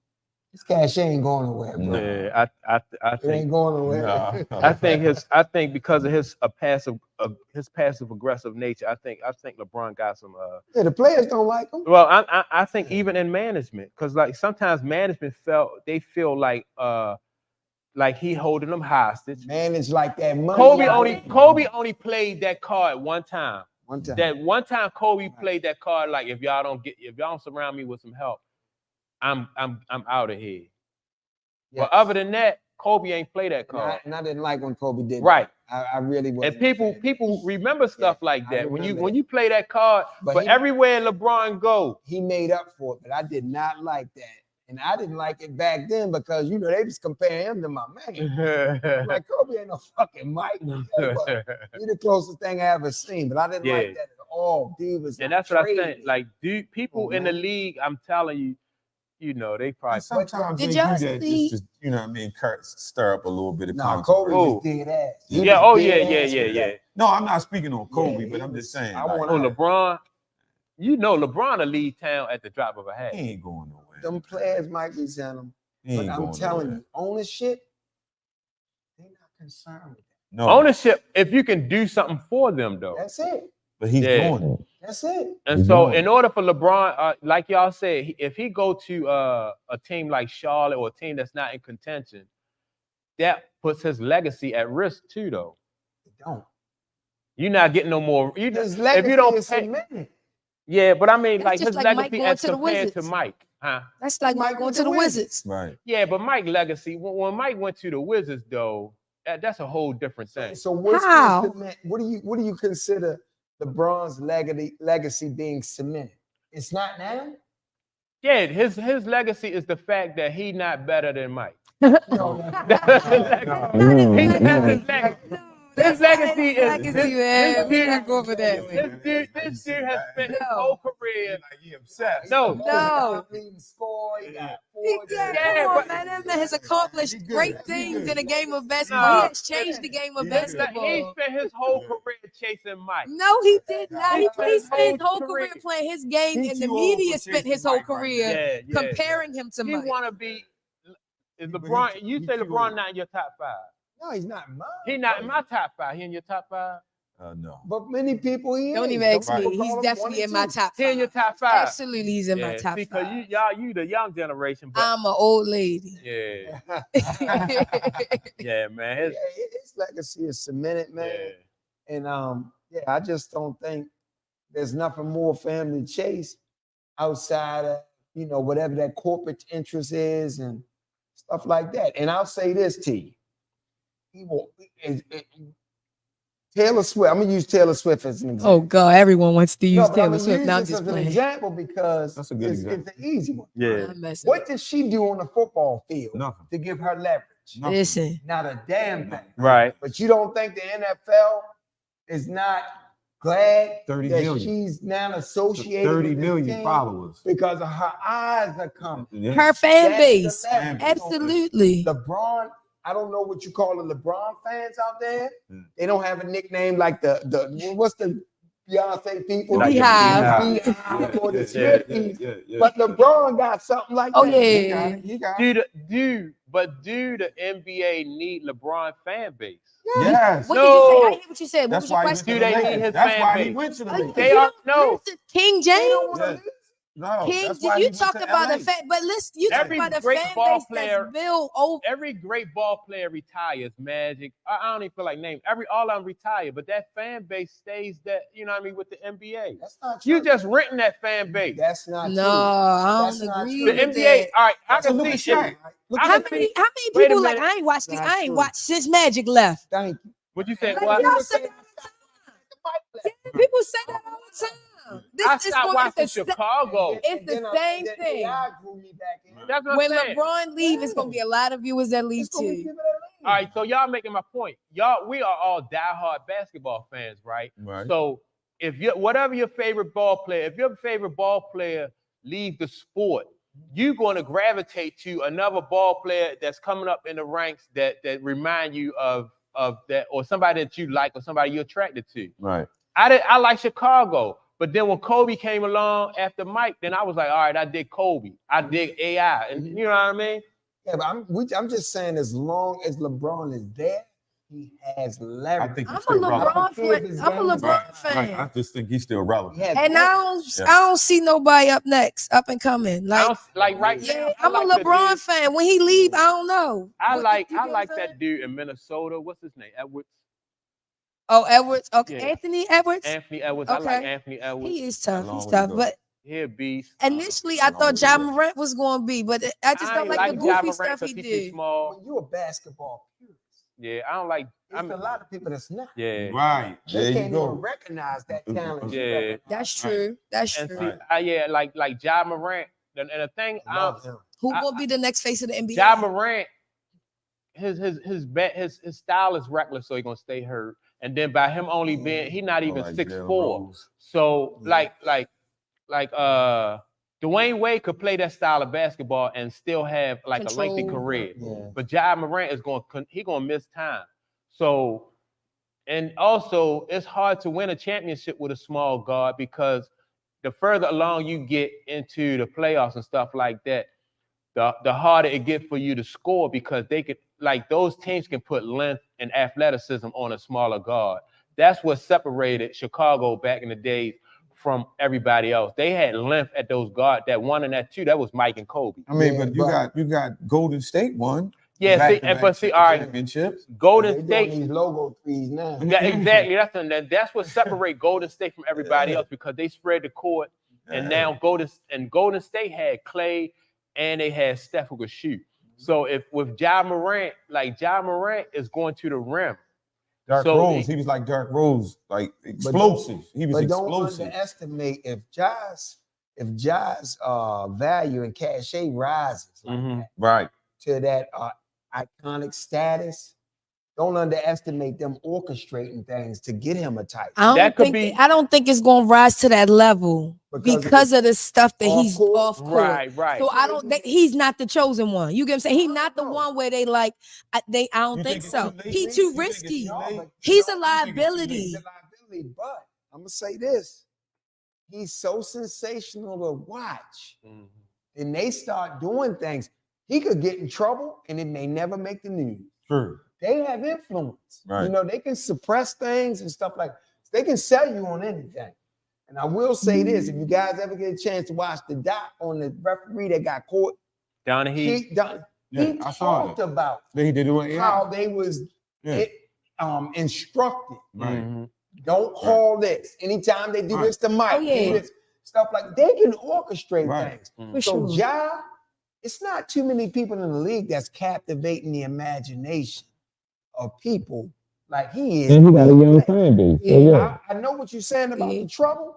This cachet ain't going nowhere, bro. Yeah, I It think ain't going nowhere. No. I think because of his passive aggressive nature, I think LeBron got some. Yeah, the players don't like him. Well, I think even in management, because like sometimes management feel like he holding them hostage. Manage like that money. Kobe only played that card one time. One time. That one time Kobe played that card like if y'all don't surround me with some help, I'm out of here. Yes. But other than that, Kobe ain't play that card. And I didn't like when Kobe did Right. that. I really wasn't. And people remember stuff like I that. When remember you play that card, but everywhere LeBron go, he made up for it, but I did not like that. And I didn't like it back then because they was comparing him to my man. Like Kobe ain't no fucking Mike. He the closest thing I ever seen, but I didn't like that at all. Dude was and that's what I'm saying. Like, dude, people in the league, I'm telling you, they probably sometimes Did they y'all do that see- just you know what I mean, stir up a little bit of No, Kobe was controversy. dead ass. Yeah. No, I'm not speaking on Kobe, Yeah, but he I'm was- just saying. I like, wanna- LeBron, LeBron will leave town at the drop of a hat. he ain't going nowhere. Them players might be selling them, He but ain't I'm going telling nowhere. you, ownership, they're not concerned with that. No, Ownership, if you can do something for them though. That's it. but he's Yeah. doing it. That's it. And so, in order for LeBron, like y'all said, if he go to a team like Charlotte or a team that's not in contention, that puts his legacy at risk too, though. They don't. You're not getting no more. His If legacy you don't is pay, cemented. yeah, but I mean, That's like just his like Mike legacy going as to the compared to Wizards. Mike, huh? That's like Mike going to the Wizards. Right. Yeah, but Mike legacy. When Mike went to the Wizards, though, that's a whole different thing. So what's How? cement? What do you consider LeBron's legacy being cemented? It's not now. Yeah, his legacy is the fact that he not better than Mike. No, That's his legacy. His legacy is man. We're not going for that. This dude has spent his whole career. Like he obsessed. No. Leading score. He got Come on, man. That man has accomplished great things in the game of basketball. He has changed the game of He basketball. spent his whole career chasing Mike. No, he did not. He spent his whole career. career playing his game, He and the too old media for spent chasing his whole Mike right career Yeah. comparing him to He Mike. want to be. Is But LeBron? he You say too LeBron old. not in your top 5? No, he's not mine. He not in my top 5. He in your top 5? No. But many people he Don't is. even ask Some me. people He's call him definitely 1 in and my 2. top He in your 5. top 5? Absolutely, he's in my top because 5. you the young generation, but I'm an old lady. yeah, Yeah. yeah, man. His legacy is cemented, man. Yeah. And I just don't think there's nothing more for him to chase outside of whatever that corporate interest is and stuff like that. And I'll say this to you. He will. Taylor Swift. I'm gonna use Taylor Swift as an example. Oh God, everyone wants to use but I'm Taylor gonna Swift. use Now I'm this just as an playing. example because That's a good it's example. an easy one. Yeah. I'm messing What with did she do on the football field Nothing. to give her leverage? you. Listen, Not a damn thing. Right. But you don't think the NFL is not glad 30 that million. she's now associated 30 with this million team followers. because of her eyes are coming. Yeah. her fan That's base. the leverage. Absolutely. LeBron, I don't know what you call the LeBron fans out there. Mm. They don't have a nickname like the what's the Beyonce people? Like the Beehive. Beehive or the Yeah, Swifties. But LeBron got something like Oh, that. yeah. He got it. Do the NBA need LeBron fan base? Yes. What No. did you say? I didn't hear what you said. What That's was your why he went question? to Do the they need Lakers. his That's fan why he base? went to the Oh, Lakers. They are no. Listen, King They don't James. wanna Yeah. lose. No, King, that's why you he talk went to about LA. the fan, but listen, you talk Every about the great fan ball base player- that's built over. Every great ball player retires. Magic. I don't even feel like name. All of them retire, but that fan base stays. That with the NBA. That's not true. You just written that fan base. That's not No, true. I That's don't not agree true. The with NBA. that. All right, I That's can look see at shit. Shaq. Look I How can many see- people Wait a like minute. I ain't watched Not I ain't true. watched since Magic left? Thank you. What you say? Like, What? y'all say that all the time. People say that all the time. I This is stopped going watching it's the, Chicago. it's the same thing. AI grew me back in. That's what When I'm saying. LeBron leaves, it's gonna be a lot of viewers that leave It's gonna be too. people that leave. All right, so y'all making my point. We are all diehard basketball fans, right? Right. So if you whatever your favorite ball player, if your favorite ball player leave the sport, you're going to gravitate to another ball player that's coming up in the ranks that remind you of that, or somebody that you like, or somebody you're attracted to. Right. I like Chicago, but then when Kobe came along after Mike, then I was like, all right, I dig Kobe, I dig AI, and you know what I mean? Yeah, but I'm just saying, as long as LeBron is there, he has leverage. I think I'm he's a still relevant. LeBron fan. I'm a LeBron fan. Right. I just think he's still relevant. And I don't see nobody up and coming. Like right yeah, now, I'm a LeBron fan. When he leave, I don't know. I like You get what I'm saying? that dude in Minnesota. What's his name? Edwards. Oh, Edwards. Okay, Yeah. Anthony Edwards. Anthony Edwards. Okay. I like Anthony Edwards. He is tough. How long He's would he tough. go? But He a beast. initially, I thought Ja Morant was going to be, but I just don't like the goofy stuff he He's too did. small. You're a basketball purist. Yeah, I don't like. There's a lot of people that's not. Yeah. Right. They There can't you even go. recognize that talent. Yeah. That's true. That's And true. see, like Ja Morant. And the thing, Love him. Who gonna be the next face of the NBA? Ja Morant, his style is reckless, so he's gonna stay hurt. And then by him only being, he's not even Like 6'4". Rose. So like Dwayne Wade could play that style of basketball and still have like a lengthy Control. career. Yeah. But Ja Morant is gonna miss time. So, and also it's hard to win a championship with a small guard, because the further along you get into the playoffs and stuff like that, the harder it gets for you to score, because they could, like, those teams can put length and athleticism on a smaller guard. That's what separated Chicago back in the days from everybody else. They had length at those guards. That one and that two, that was Mike and Kobe. I mean, Yeah, but you got Golden State won. Yeah, see, but see, all right, championships. Golden They doing State. these logo threes now. Yeah, exactly. That's what separates Golden State from everybody else, because they spread the court, and now Golden State had Clay and they had Steph who could shoot. So if with Ja Morant, like Ja Morant is going to the rim. Derrick Rose, he was like Derrick Rose, like explosive. He was explosive. Don't underestimate if Ja's value and cachet rises like that, Right. to that iconic status. Don't underestimate them orchestrating things to get him a title. I don't think it's gonna rise to that level because of the stuff that he's off court. Right. So I don't think he's not the chosen one. You get what I'm saying? He's not the one where they like. I don't think so. He's too risky. He's a liability. But I'm gonna say this: he's so sensational to watch. And they start doing things. He could get in trouble, and it may never make the news. True. They have influence. Right. You know, they can suppress things and stuff like that. They can sell you on anything. And I will say this: if you guys ever get a chance to watch the doc on the referee that got caught, Donahue, he talked about how they was instructed. Right. Don't call this. Anytime they do this to Mike, do this, stuff like they can orchestrate things. So Ja, it's not too many people in the league that's captivating the imagination of people like he is. And he got a young fan base. Yeah. I know what you're saying about the trouble,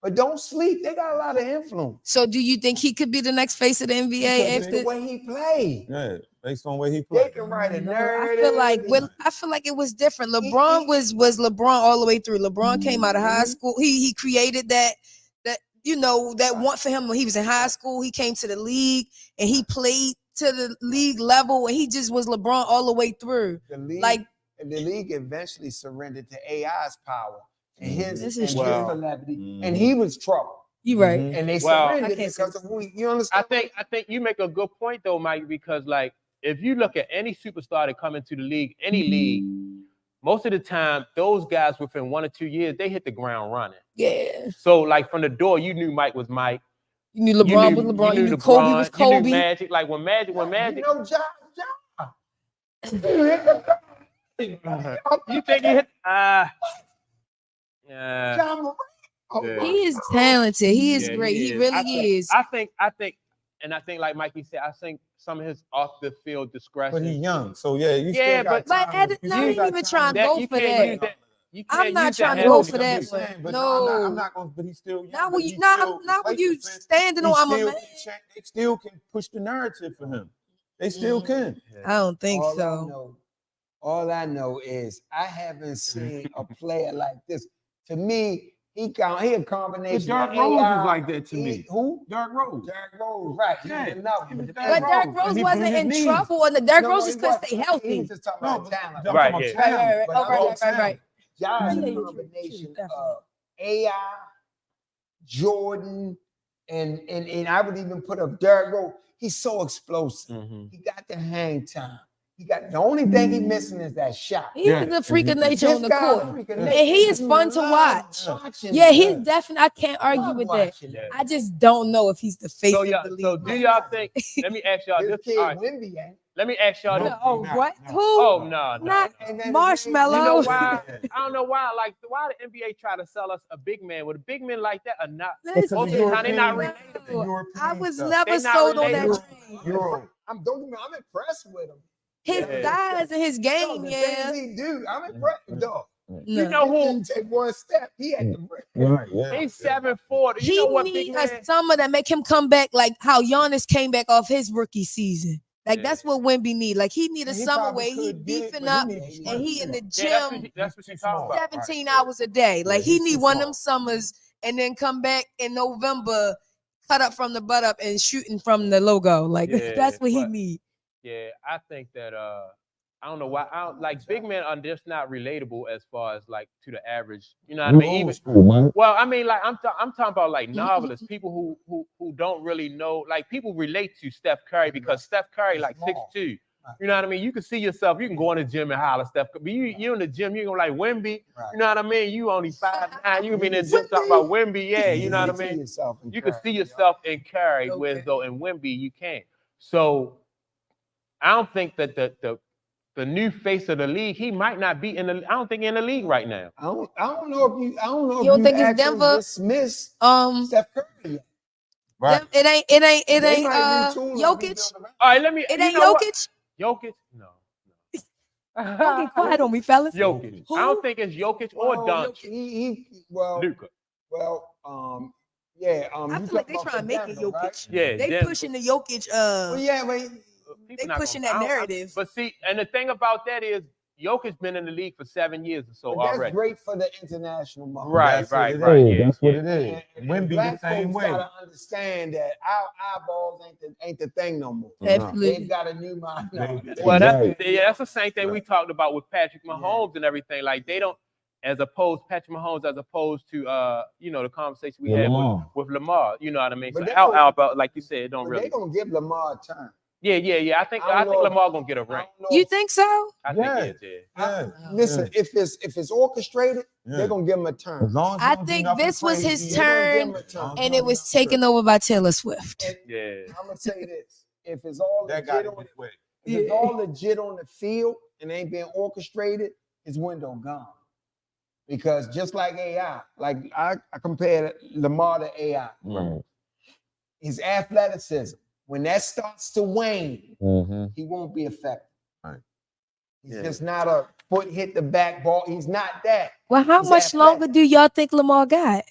but don't sleep. They got a lot of influence. So do you think he could be the next face of the NBA after the way he played? Yeah, based on where he played. They can write a narrative. I feel like it was different. LeBron was LeBron all the way through. LeBron came out of high school. He created that want for him when he was in high school. He came to the league and he played to the league level, and he just was LeBron all the way through. The league eventually surrendered to AI's power and his celebrity, and he was trouble. You right. And they surrendered because of who you understand. I think you make a good point though, Mike, because like if you look at any superstar that come into the league, any league, most of the time those guys within 1 or 2 years they hit the ground running. Yeah. So like from the door, you knew Mike was Mike. You knew LeBron was LeBron. You knew Kobe was Kobe. You knew Magic. Like when Magic. You know Ja. You think he hit? He is talented. He is great. He really is. I think, like Mikey said, I think some of his off the field discretion. But he's young, so yeah, you still got but time. I ain't even trying to go for that. I'm not trying to go for that one. No, I'm not going. But he's still young. Not when you standing on. I'm a man. They still can push the narrative for him. They still can. I don't think so. All I know is I haven't seen a player like this. To me, He a But combination. Derrick of Rose AI. was like that to me. Who? Derrick Rose. Derrick Rose, right? He Yeah. was another He was one. Derrick But Derrick Rose, Rose and he wasn't blew his in knees. trouble, and the Derrick No, Rose he just couldn't wasn't. stay He healthy. was just talking No, about but talent. I'm Right, talking about yeah. talent. Right. But Okay, I'm right. saying, Ja Yeah, is yeah, a true, combination definitely. of AI, Jordan, and I would even put up Derrick Rose. He's so explosive. Mhm. He got the hang time. He got the only thing he missing is that shot. He is a freak of nature This on the guy court. freak of And nature. he is You fun to love watch. watching Yeah, him. he's definitely. I can't argue Love with that. watching Yeah. him. I just don't know if he's the face So of y'all, the league. so do right y'all now. think? Let me ask y'all This this. kid All right, Wemby ain't. let me ask y'all this. No. Oh, Not- what? no. Who? Oh no, no. Not And then his Marshmallow. You know Oh. why? I don't know why. Like, why the NBA try to sell us a big man? With a big man like that, are not. Listen, Most of the time, they not no, relatable. I was stuff. never They not sold on that relatable. train. Euro. I'm impressed with him. His Yeah. size and his Yo, game, the yeah. things he do, I'm impressed. Dog. You No. know He who? didn't take one step. He had to break. Right, yeah. He's 7'4". You He know what, big need man? a summer that make him come back like how Giannis came back off his rookie season. Like Yeah. that's what Wemby need. Like he need a And he summer probably where he could get it, beefing but he up need and strength. he in the Yeah, gym that's what you talking about. 17 Right. hours a day. Like Yeah, he he's need too one of them small. summers and then come back in November, cut up from the butt up and shooting from the logo. Like Yeah, that's what he but- need. Yeah, I think that I don't know why. I don't like big men are just not relatable as far as like to the average. You know what I mean? Even well, I mean, like I'm talking about like novelists, people who don't really know. Like people relate to Steph Curry because Steph Curry like 6'2". You know what I mean? You can see yourself. You can go in the gym and holler Steph. But you in the gym, you gonna like Wemby. You know what I mean? You only 5'9". You can be in the gym talking about Wemby. Yeah, you know what I mean? You can see yourself in Curry, whereas though in Wemby you can't. So I don't think that the new face of the league, he might not be in the. I don't think in the league right now. I don't know if you You don't think it's actually Denver? dismiss Um, Steph Curry yet. Right. it ain't They might retool him, Jokic. rebuild him. All right, let me. It you ain't know what? Jokic. Jokic? No. Don't get quiet on me, fellas. Jokic. I don't think it's Jokic or Well, Doncic. Luka. Yeah. I you feel like they talking about trying to make for it Denver, Jokic. right? Yeah, They Denver. pushing the Jokic. Well, yeah, but People they not pushing gonna- that I don't- narrative. But see, and the thing about that is, Jokic's been in the league for 7 years or so but that's already. great for the international market. Right, That's what right, it right. is. Yeah, That's what yeah. it is. And Wemby the black same folks way. gotta understand that our eyeballs ain't the thing no more. Absolutely. They've got a new mind. now. Well, that's Right. that's the same thing we talked about with Patrick Mahomes and everything. Like they don't, Patrick Mahomes, as opposed to the conversation we had with Lamar. You know what I mean? But So they how gonna- about like you said, it don't But really. they gonna give Lamar time. Yeah. I think I don't know Lamar gonna get a I ring. don't know You if- think so? I think Yeah. he is. Yeah. Yeah. Listen, if it's orchestrated, Yeah. they're gonna give him a As turn. long as I you don't do think nothing this was crazy, his they're gonna turn, give him a turn. and it was taken over by Taylor Swift. Yeah. I'm gonna say this: if it's all That got legit it on, this way. if it's all legit on the field and ain't being orchestrated, his window gone. Because just like AI, like I compared Lamar to AI, Right. his athleticism, when that starts to wane, Mm-hmm. he won't be effective. Right. He's Yeah. just not a foot hit the back ball. He's not that. Well, how He's much longer athletic. do y'all think Lamar got?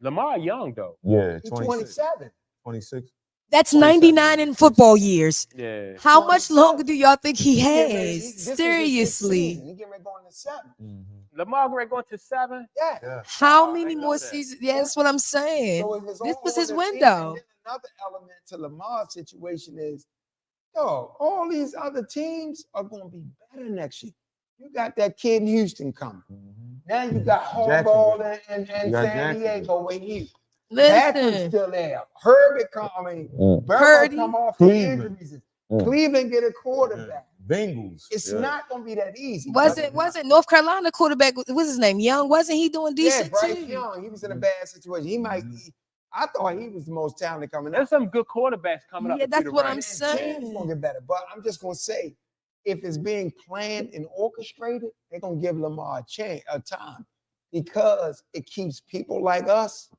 Lamar young though. Yeah, He's 26. 27. 26. That's 27 99 in football years. Yeah. How much 27. longer do y'all think he He getting ready- has? this was his fifth Seriously. season. He getting ready going to 7. Mm-hmm. Lamar going to 7. Yeah. Yeah. How Oh, I many didn't know more that. seasons? Yeah, that's what I'm saying. So if it's This all was on his the window. team, and then another element to Lamar's situation is, all these other teams are going to be better next year. You got that kid in Houston coming. Now you got Harbaugh and You got San Diego with you. Listen, Patrick's still there. Herbert coming. Purdy. Come off Cleveland. the injuries. Cleveland get a quarterback. Bengals. It's not going to be that easy. wasn't North Carolina quarterback? What's his name? Young? Wasn't he doing decent Bryce too? Young. He was in a bad situation. He might. I thought he was the most talented coming out. There's some good quarterbacks coming up. Yeah, that's what I'm Teams saying. gonna get better. But I'm just gonna say, if it's being planned and orchestrated, they're gonna give Lamar a time because it keeps people like us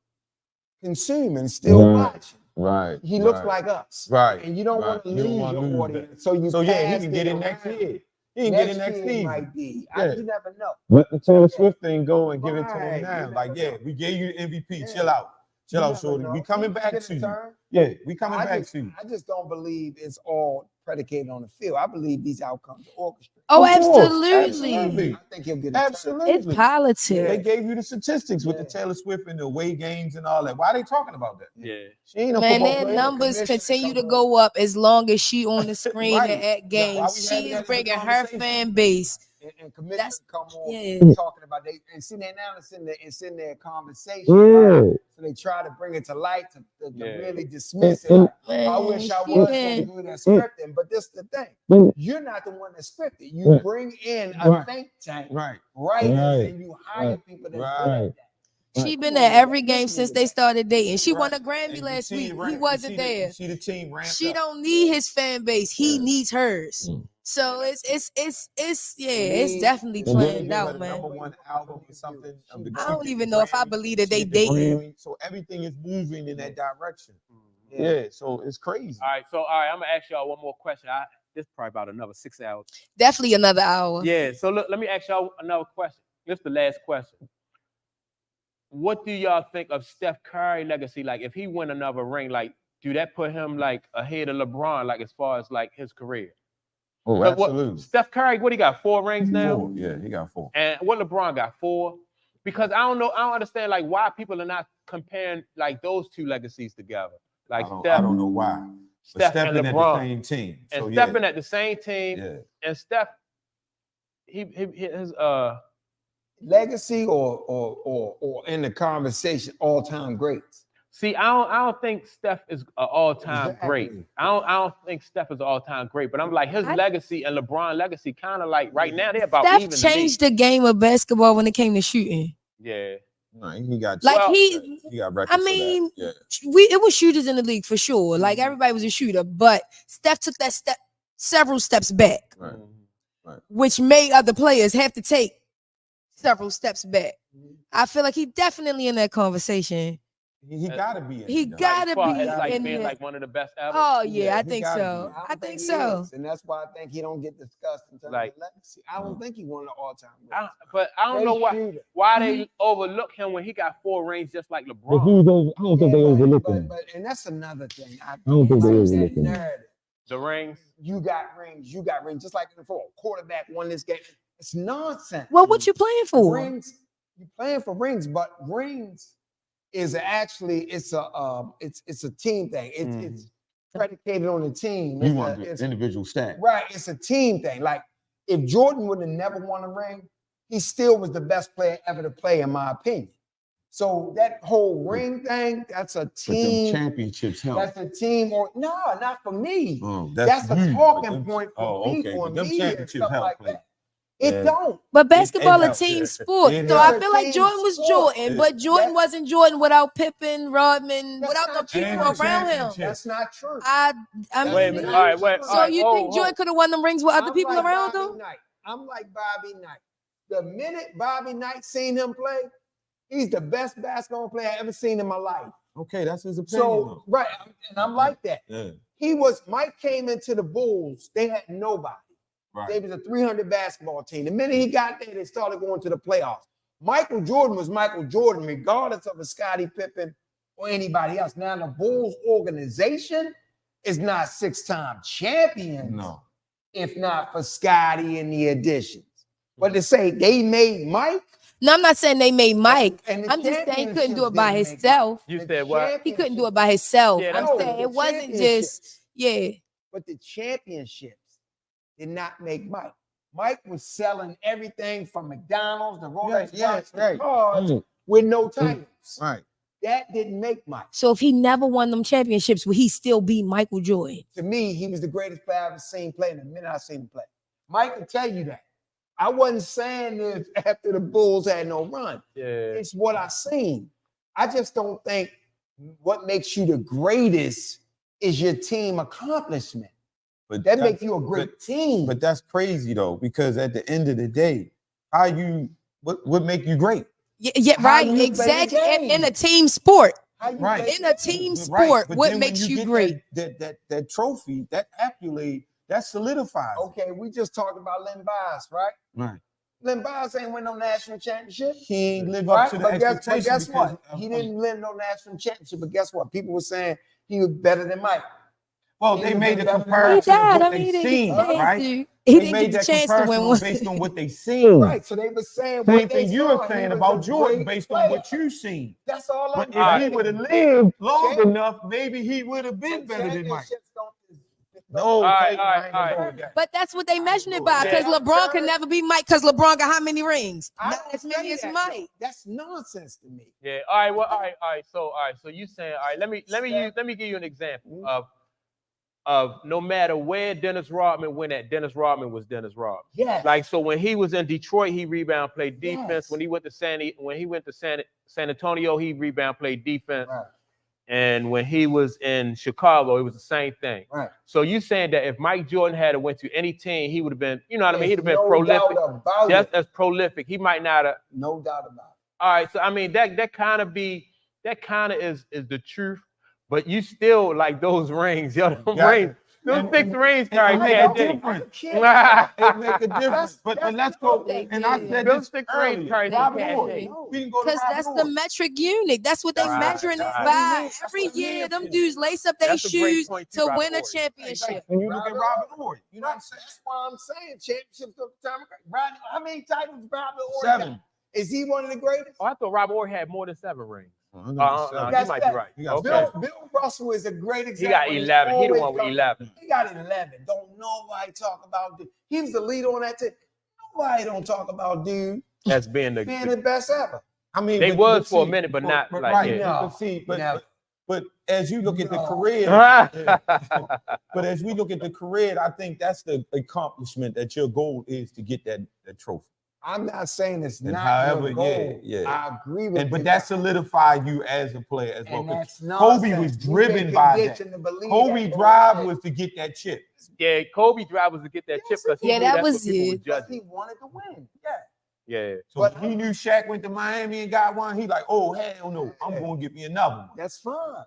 consuming, still watching. Right. He looks like us. Right. And you don't want to lose your audience. So you he pass can get it in next around. year. He can get in Next next year season. might be. Yeah. You never know. Let the Taylor Swift thing go and give it to Right. him now. You Like, never yeah, know. we gave you the MVP. Yeah. Chill out. Chill You out, never shorty. know. We coming He back get to a you. turn. Yeah, we coming back to you. I just don't believe it's all predicated on the field. I believe these outcomes are orchestrated. Oh, Of course, absolutely. absolutely. I think he'll get a touch. Absolutely. It's politics. They gave you the statistics with the Yeah. Taylor Swift and the away games and all that. Why are they talking about that? Yeah. She ain't a Man, football their player. numbers commissioner continue to come go up as long as she on the screen Right. and at Why games. we She having is that as a bringing her conversation? fan base. And commissioners That's- come on yeah. talking about they and see they now it's in their conversation. Yeah. Right? So they try to bring it to light to Yeah. really dismiss it. And- Like, I Man, wish I she was been- so good at scripting, but this is the thing. Mm. You're not the one that scripted. You Right. bring in a Right. think tank, Right. writers, Right. and you hire Right. people that's Right. good at that. She Come been on, at man. every game Listen since to they that. started dating. She won a Right. Grammy And you last see week. the He ramp- wasn't you there. see the team ramped She up. don't need his fan base. He Yeah. needs hers. Mm. So it's Me, it's definitely And then planned give her out, the man. number one album or something. Of the I don't Grammy- even know if I Grammy. believe that She they get the dating. Grammy. So everything is moving in that direction. Yeah. So it's crazy. All right, I'm gonna ask y'all one more question. This is probably about another 6 hours. Definitely another hour. Yeah. So look, let me ask y'all another question. This is the last question. What do y'all think of Steph Curry legacy? Like, if he win another ring, like, do that put him like ahead of LeBron, like as far as like his career? Oh, But absolutely. Steph Curry, what he got? 4 rings now, 4. Yeah, he got 4. and what LeBron got? 4. Because I don't understand like why people are not comparing like those two legacies together. Like I don't know why. But Steph Steph and been at LeBron. the same team. and So Steph yeah. been at the same team, Yeah. and Steph, his Legacy or in the conversation, all-time greats. see, I don't think Steph is an all-time great. Exactly. I don't think Steph is an all-time great, but I'm like his legacy and LeBron legacy kind of like right now they're about even. Steph changed the game of basketball when it came to shooting. Yeah. No, he got Like Well, he got records I for that. mean, Yeah. it was shooters in the league for sure. Like everybody was a shooter, but Steph took that several steps back, Right. which made other players have to take several steps back. I feel like he definitely in that conversation. He gotta be in He it, though. gotta as far be as, like in being it. like one of the best ever. Oh yeah, I he think gotta so. be. I don't think he so. is, and that's why I think he don't get discussed in terms Like- of legacy. I don't think he won the all-time. But I don't know why they overlook him when he got 4 rings just like LeBron. I don't think they overlooking him. But and that's another thing. I don't think they like overlooking that him. narrative. The rings. You got rings. You got rings. Just like in the football, quarterback won this game. It's nonsense. Well, what you playing for? Rings. You playing for rings, but rings is actually it's a team thing. It's predicated on the team. You It's want a- the it's- individual stat. Right, it's a team thing. Like if Jordan would have never won a ring, he still was the best player ever to play, in my opinion. So that whole ring thing, that's a But them team. championships help. That's a team, or no, not for me. Oh, That's a huge. talking But them- point for oh, okay. people But and them media and championships stuff help. like Clay. that. It Yeah. don't. But basketball a helps, team yeah. sport. It So I helps. feel like Team Jordan was sport. Jordan, Yeah. but Jordan That- wasn't Jordan without Pippen, Rodman, That's without the not true. people And the around him. championship. That's not true. I Wait a mean, minute. All right, wait. so all right, you hold, think Jordan hold. could have won them rings with other I'm people like around Bobby him? Knight. I'm like Bobby Knight. The minute Bobby Knight seen him play, he's the best basketball player I ever seen in my life. Okay, that's his opinion. So, right, and I'm like that. Yeah. Mike came into the Bulls, they had nobody. They Right. was a 300 basketball team. The minute he got there, they started going to the playoffs. Michael Jordan was Michael Jordan, regardless of a Scottie Pippen or anybody else. Now, the Bulls organization is not 6-time champions, No. if not for Scottie and the additions. But to say they made Mike, No, I'm not saying they made Mike. and the I'm just saying he couldn't do it championships by didn't make himself. You The said what? He couldn't do it by himself. Yeah, I'm that's saying the it wasn't just, championships. yeah. But the championships did not make Mike. Mike was selling everything from McDonald's to Rolex watches to cars with no titles. Right. That didn't make Mike. So if he never won them championships, would he still be Michael Jordan? To me, he was the greatest player I've ever seen play in the minute I seen him play. Mike can tell you that. I wasn't saying this after the Bulls had no run. Yeah. It's what I seen. I just don't think what makes you the greatest is your team accomplishment. But That makes you a great team. But that's crazy though, because at the end of the day, what make you great? Yeah, How right. you play the Exactly. game. In a team sport. How you Right. play In a the game. team Right, sport, but what then when makes you get great? That trophy, that accolade, that solidifies. Okay, we just talked about Len Bias, right? Right. Len Bias ain't win no national championship. He ain't live Right? up to the But guess expectations. what? He didn't win no national championship. But guess what? People were saying he was better than Mike. Well, they made the He comparison of died. what I mean, they he didn't seen, get the chance right? to. He They didn't made get the that chance to win comparison one. based on what they seen. Right, so they were saying Same what they thing you saw. were He saying was about a Jordan great based on player. what you seen. That's all I'm But if he saying. would have lived long Champ- enough, maybe he would have been better than Mike. Championships don't- No, All right, Clayton, all right, I ain't all gonna right. go with that. But that's what they measuring it by, Yeah. because LeBron can never be Mike, because LeBron got how many rings? I Not don't as many say as that, Mike. though. That's nonsense to me. Yeah. All right. Well. All right. So you saying, all right. Let me give you an example of no matter where Dennis Rodman went at, Dennis Rodman was Dennis Rodman. Yes. Like, so when he was in Detroit, he rebound, played defense. Yes. When he went to San Antonio, he rebound, played defense. Right. And when he was in Chicago, it was the same thing. Right. So you saying that if Mike Jordan had went to any team, he would have been, you know what I mean? He'd have been No prolific, doubt about just it. as prolific. He might not have. No doubt about it. All right. So I mean, that kind of is the truth. But you still like those rings, yo. Them Yeah. rings, those 6 rings carry And make a can't difference. dig. It make a difference. But let's go. They And I did. said Those this 6 rings earlier. carry Robert can't Horry. dig. We didn't go to Because Robert that's Horry. the metric unit. That's what they Right, measuring it right. by. That's Every what he year, is. them dudes lace up their That's a great shoes point too, to Robert win a Horry. championship. When you look at Robert Horry, you know what I'm saying? That's why I'm saying championships of the time. Rodney, how many titles Robert Horry 7. got? Is he one of the greatest? Oh, I thought Robert Horry had more than 7 rings. Oh, You That's might that. be right. He got Okay. Bill Russell is a great He example. got He's 11. He the always one with coming. 11. He got 11. Don't nobody talk about dude. He was the leader on that team. Nobody don't talk about dude That's being the being the best ever. I mean, They but was for a see, minute, but not like right. yeah. But see, No. but as you look at the No. career, but as we look at the career, I think that's the accomplishment that your goal is to get that trophy. I'm not saying it's And not however, your goal. yeah. I agree with And but you. that solidified you as a player as well. And 'Cause that's Kobe nonsense. was We've driven been by that. conditioned to believe Kobe that drive bullshit. was to get that chip. Yeah, Kobe drive was to get that chip because he Yeah, knew that that's was what people it. would judge Because he him. wanted to win. Yeah. Yeah. So But- when he knew Shaq went to Miami and got one, he like, oh hell no, I'm Yeah. gonna get me another one. That's fine.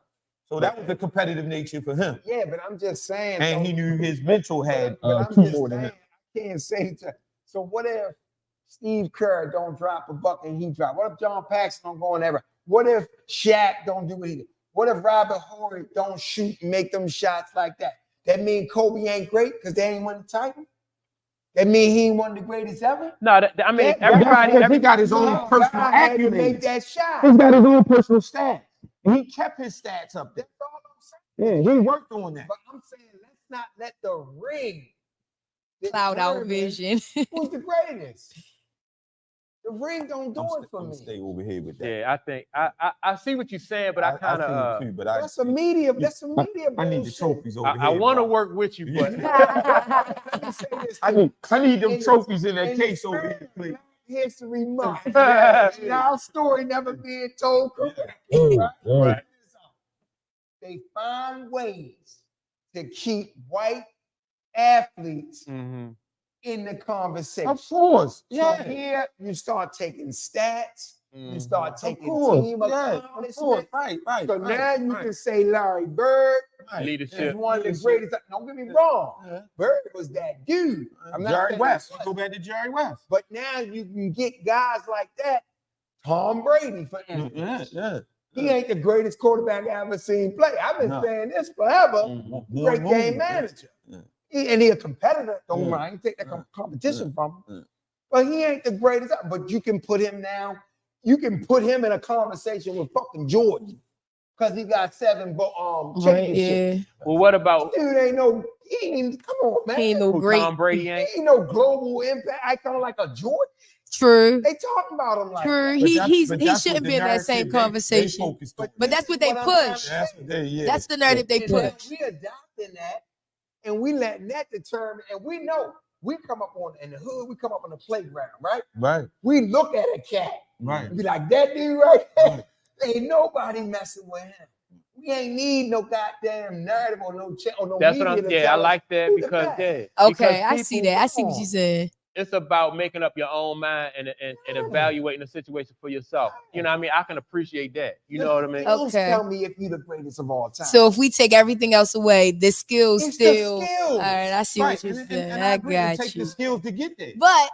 So that was the competitive nature for him. Yeah, but I'm just saying. And he knew his mental had But I'm two just more than saying, him. I can't say that. So what if Steve Kerr don't drop a buck and he drop? What if John Paxson don't go in ever? What if Shaq don't do what he did? What if Robert Horry don't shoot and make them shots like that? That mean Kobe ain't great because they ain't won the title? That mean he ain't one of the greatest ever? No, I mean Yeah, He got his own No, personal God had to make accolades. that shot. He's got his own personal stats. And he kept his stats up there. That's all I'm saying. Yeah, he worked on that. But I'm saying let's not let the ring Cloud out determine vision. who's the greatest. The ring don't do I'm it for me. stay over here with that. Yeah, I think I see what you're saying, but I kind see it of too, but That's a media. That's a media. I need the bullshit. trophies over here. I want to bro. work with you, but Let me say this. I need them In the- trophies in that in the case over here, spirit please. of Black History Month. And our story never being told correctly. Right? They find ways to keep white athletes Mhm. in the conversation. Of course. So Yeah. here you start taking stats. You Mhm. start Of taking course. team Yeah. Of course. accomplishments. Right. So now you can say Larry Bird is Leadership. one of the greatest. Don't get me wrong. Yeah. Bird was that dude. I'm not Jerry saying West. he Let's go wasn't. back to Jerry West. But now you can get guys like that. Tom Brady, for instance. Yeah. He ain't the greatest quarterback I ever seen play. I've been No. saying this forever. Mm-hmm. Great game manager. Yeah. And he a competitor. Don't Yeah. mind. Take that Yeah. competition from him. Yeah. But he ain't the greatest. But you can put him now. You can put him in a conversation with fucking Jordan because he got 7 Right, championships. yeah. Well, what about Dude ain't no. He ain't. Come on, man. He ain't no who great. Tom Brady He ain't? ain't no global impact icon like a Jordan. True. They talking about him like True. that. He That's shouldn't what be in the that same narrative they conversation. focused on. But that's what they What I'm trying push. to That's say. what they, yeah. That's the narrative they And then push. we adopting that, and we letting that determine. And we know we come up on in the hood. We come up on the playground, right? Right. We look at a cat Right. and be like, that dude right there. Right. Ain't nobody messing with him. We ain't need no goddamn narrative or no or no That's media what I'm. to Yeah, I tell us like that who the because best. yeah. Okay, because I see people- that. I see what on. you said. It's about making up your own mind and evaluating the situation for yourself. You know what I mean? I can appreciate that. You know what I mean? Skills Okay. Tell me if you the greatest of all time. So if we take everything else away, the skills It's still. the skills. All right, I see Right. what you're And saying. I I agree. It got takes you. the skills to get there. But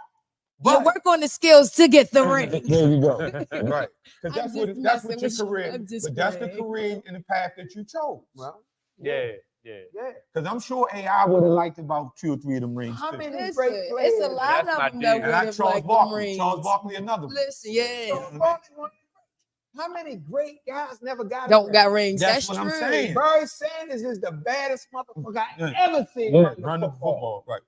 you work on the skills to get the ring. There you go. Right. I'm Because just that's what messing your with you. career. I'm just But that's the playing. career and the path that you chose. Well, Yeah. Yeah. Yeah. Because I'm sure AI would have liked about 2 or 3 of them rings. How too. many Listen, great players? it's a lot That's my of them that dude. would And have Charles liked them Barkley. rings. Charles Barkley, another one. Listen, yeah. Charles Barkley, one of the greats. How many great guys never got a Don't ring? got rings. That's That's what I'm true. saying. Barry Sanders is the baddest motherfucker I Yeah. ever seen Yeah, run the run the football. football, right?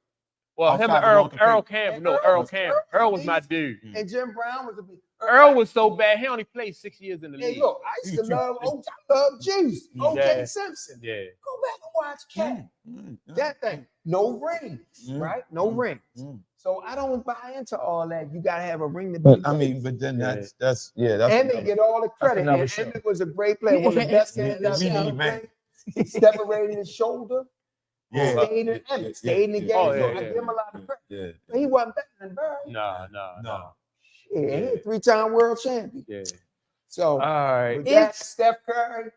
Well, him Outside and of Earl Walter Payton. Campbell. And No, Earl Earl was- Campbell. Earl Earl was my was- dude. And Jim Brown was a big. Earl was so bad. He only played 6 years in the Hey, league. look, I used to love Juice, Yeah. O.J. Simpson. Yeah. Go back and watch Cat. Yeah. That thing, no rings, Yeah. right? No Mm. rings. Mm. So I don't buy into all that. You gotta have a ring to be. But I great. mean, but then Yeah. that's Emmett another- get all the credit. another And show. Emmett was a great player, one of the best Yeah, guys I've we ever need, man. played. He separated his shoulder. Yeah. Stayed in Yeah, Emmett, stayed in the yeah, game. Oh, so yeah, I yeah. give him a lot of credit. Yeah. But he wasn't better than Bird. No. Shit, he a 3-time world champion. Yeah. So All right. with that, Steph Curry,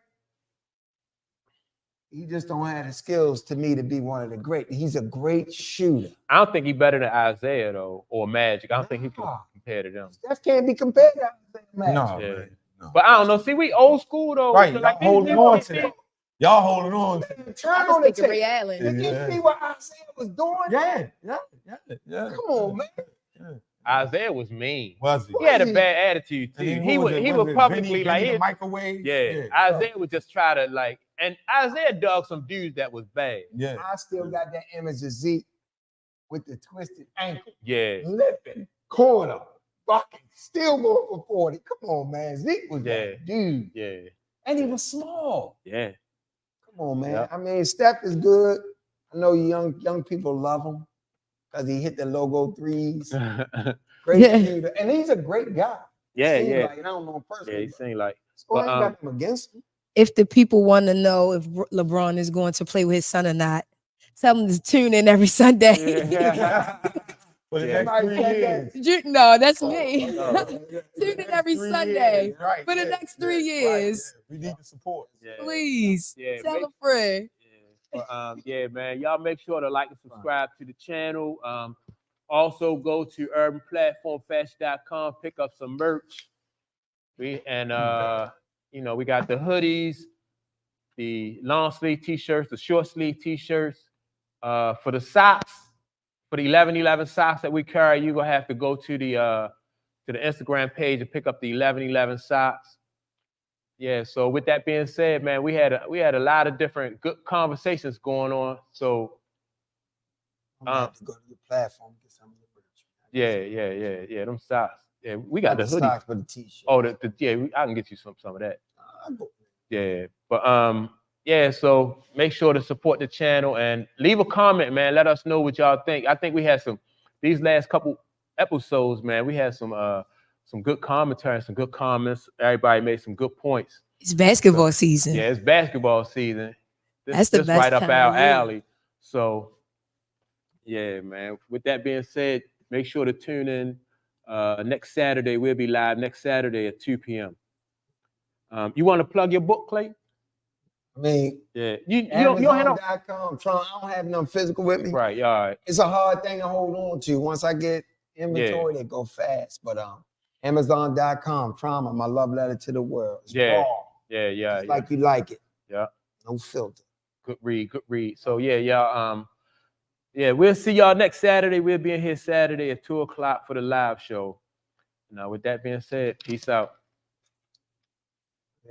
he just don't have the skills to me to be one of the great. He's a great shooter. I don't think he's better than Isaiah though, or Magic. I don't think he can Nah. compare to them. Steph can't be compared to Isaiah Magic. No, Yeah. man. No. But I don't know. See, we old school though. Right, So, y'all holding on to that. Y'all holding on. To Man, turn I on was the thinking tape. Ray Allen. Did you Yeah. see what Isaiah was doing? Yeah. Come on, man. Isaiah was mean. Was he? He had a bad attitude And too. then He what would was it? he Was would it publicly Benny like the he, microwave. yeah. Isaiah would just try to like, and Isaiah dug some dudes that was bad. Yeah. I still got that image of Zeke with the twisted ankle, Yeah. lipping, corner, bucking, still going for 40. Come on, man. Zeke was Yeah. that dude. Yeah. And he was small. Yeah. Come on, man. Yep. I mean, Steph is good. I know young people love him because he hit the logo threes. Great Yeah. shooter. And he's a great guy. Yeah, Seems yeah. Like, I don't know him Yeah, personally. he seemed like So I but, ain't got him against him. If the people want to know if LeBron is going to play with his son or not, tell them to tune in every Sunday. For the Yeah. next 3 years. No, that's me. Oh, Tune in every Sunday Right. for the next 3 years. Right, yeah. We need the support. yeah. Please Yeah, tell make- a friend. Yeah. But, yeah, man. Y'all make sure to like and subscribe to the channel. Also go to urbanplatformfashion.com, pick up some merch. We got the hoodies, the long sleeve t-shirts, the short sleeve t-shirts. For the socks, for the 1111 socks that we carry, you're gonna have to go to the Instagram page and pick up the 1111 socks. Yeah, so with that being said, man, we had a lot of different good conversations going on. So I'm gonna have to go to the platform and get some of the merch. yeah, them socks. Yeah, we got the hoodie. Socks for the t-shirt. Oh, I can get you some of that. I'll go. Yeah, but yeah, so make sure to support the channel and leave a comment, man. Let us know what y'all think. I think we had these last couple episodes, man, we had some good commentary, some good comments. Everybody made some good points. It's basketball season. Yeah, it's basketball season. That's the this best right up time our of year. alley. So yeah, man. With that being said, make sure to tune in. Next Saturday, we'll be live next Saturday at 2 p.m. You want to plug your book, Clay? I mean, Yeah. You don't have no. Amazon.com. I don't have nothing physical with me. Right, all right. It's a hard thing to hold on to. Once I get inventory, they go fast. But Amazon.com, Trauma, my love letter to the world. It's Yeah. raw, Yeah. just like you like it. Yeah. No filter. Good read. So yeah, y'all. Yeah, we'll see y'all next Saturday. We'll be in here Saturday at 2:00 for the live show. Now, with that being said, peace out.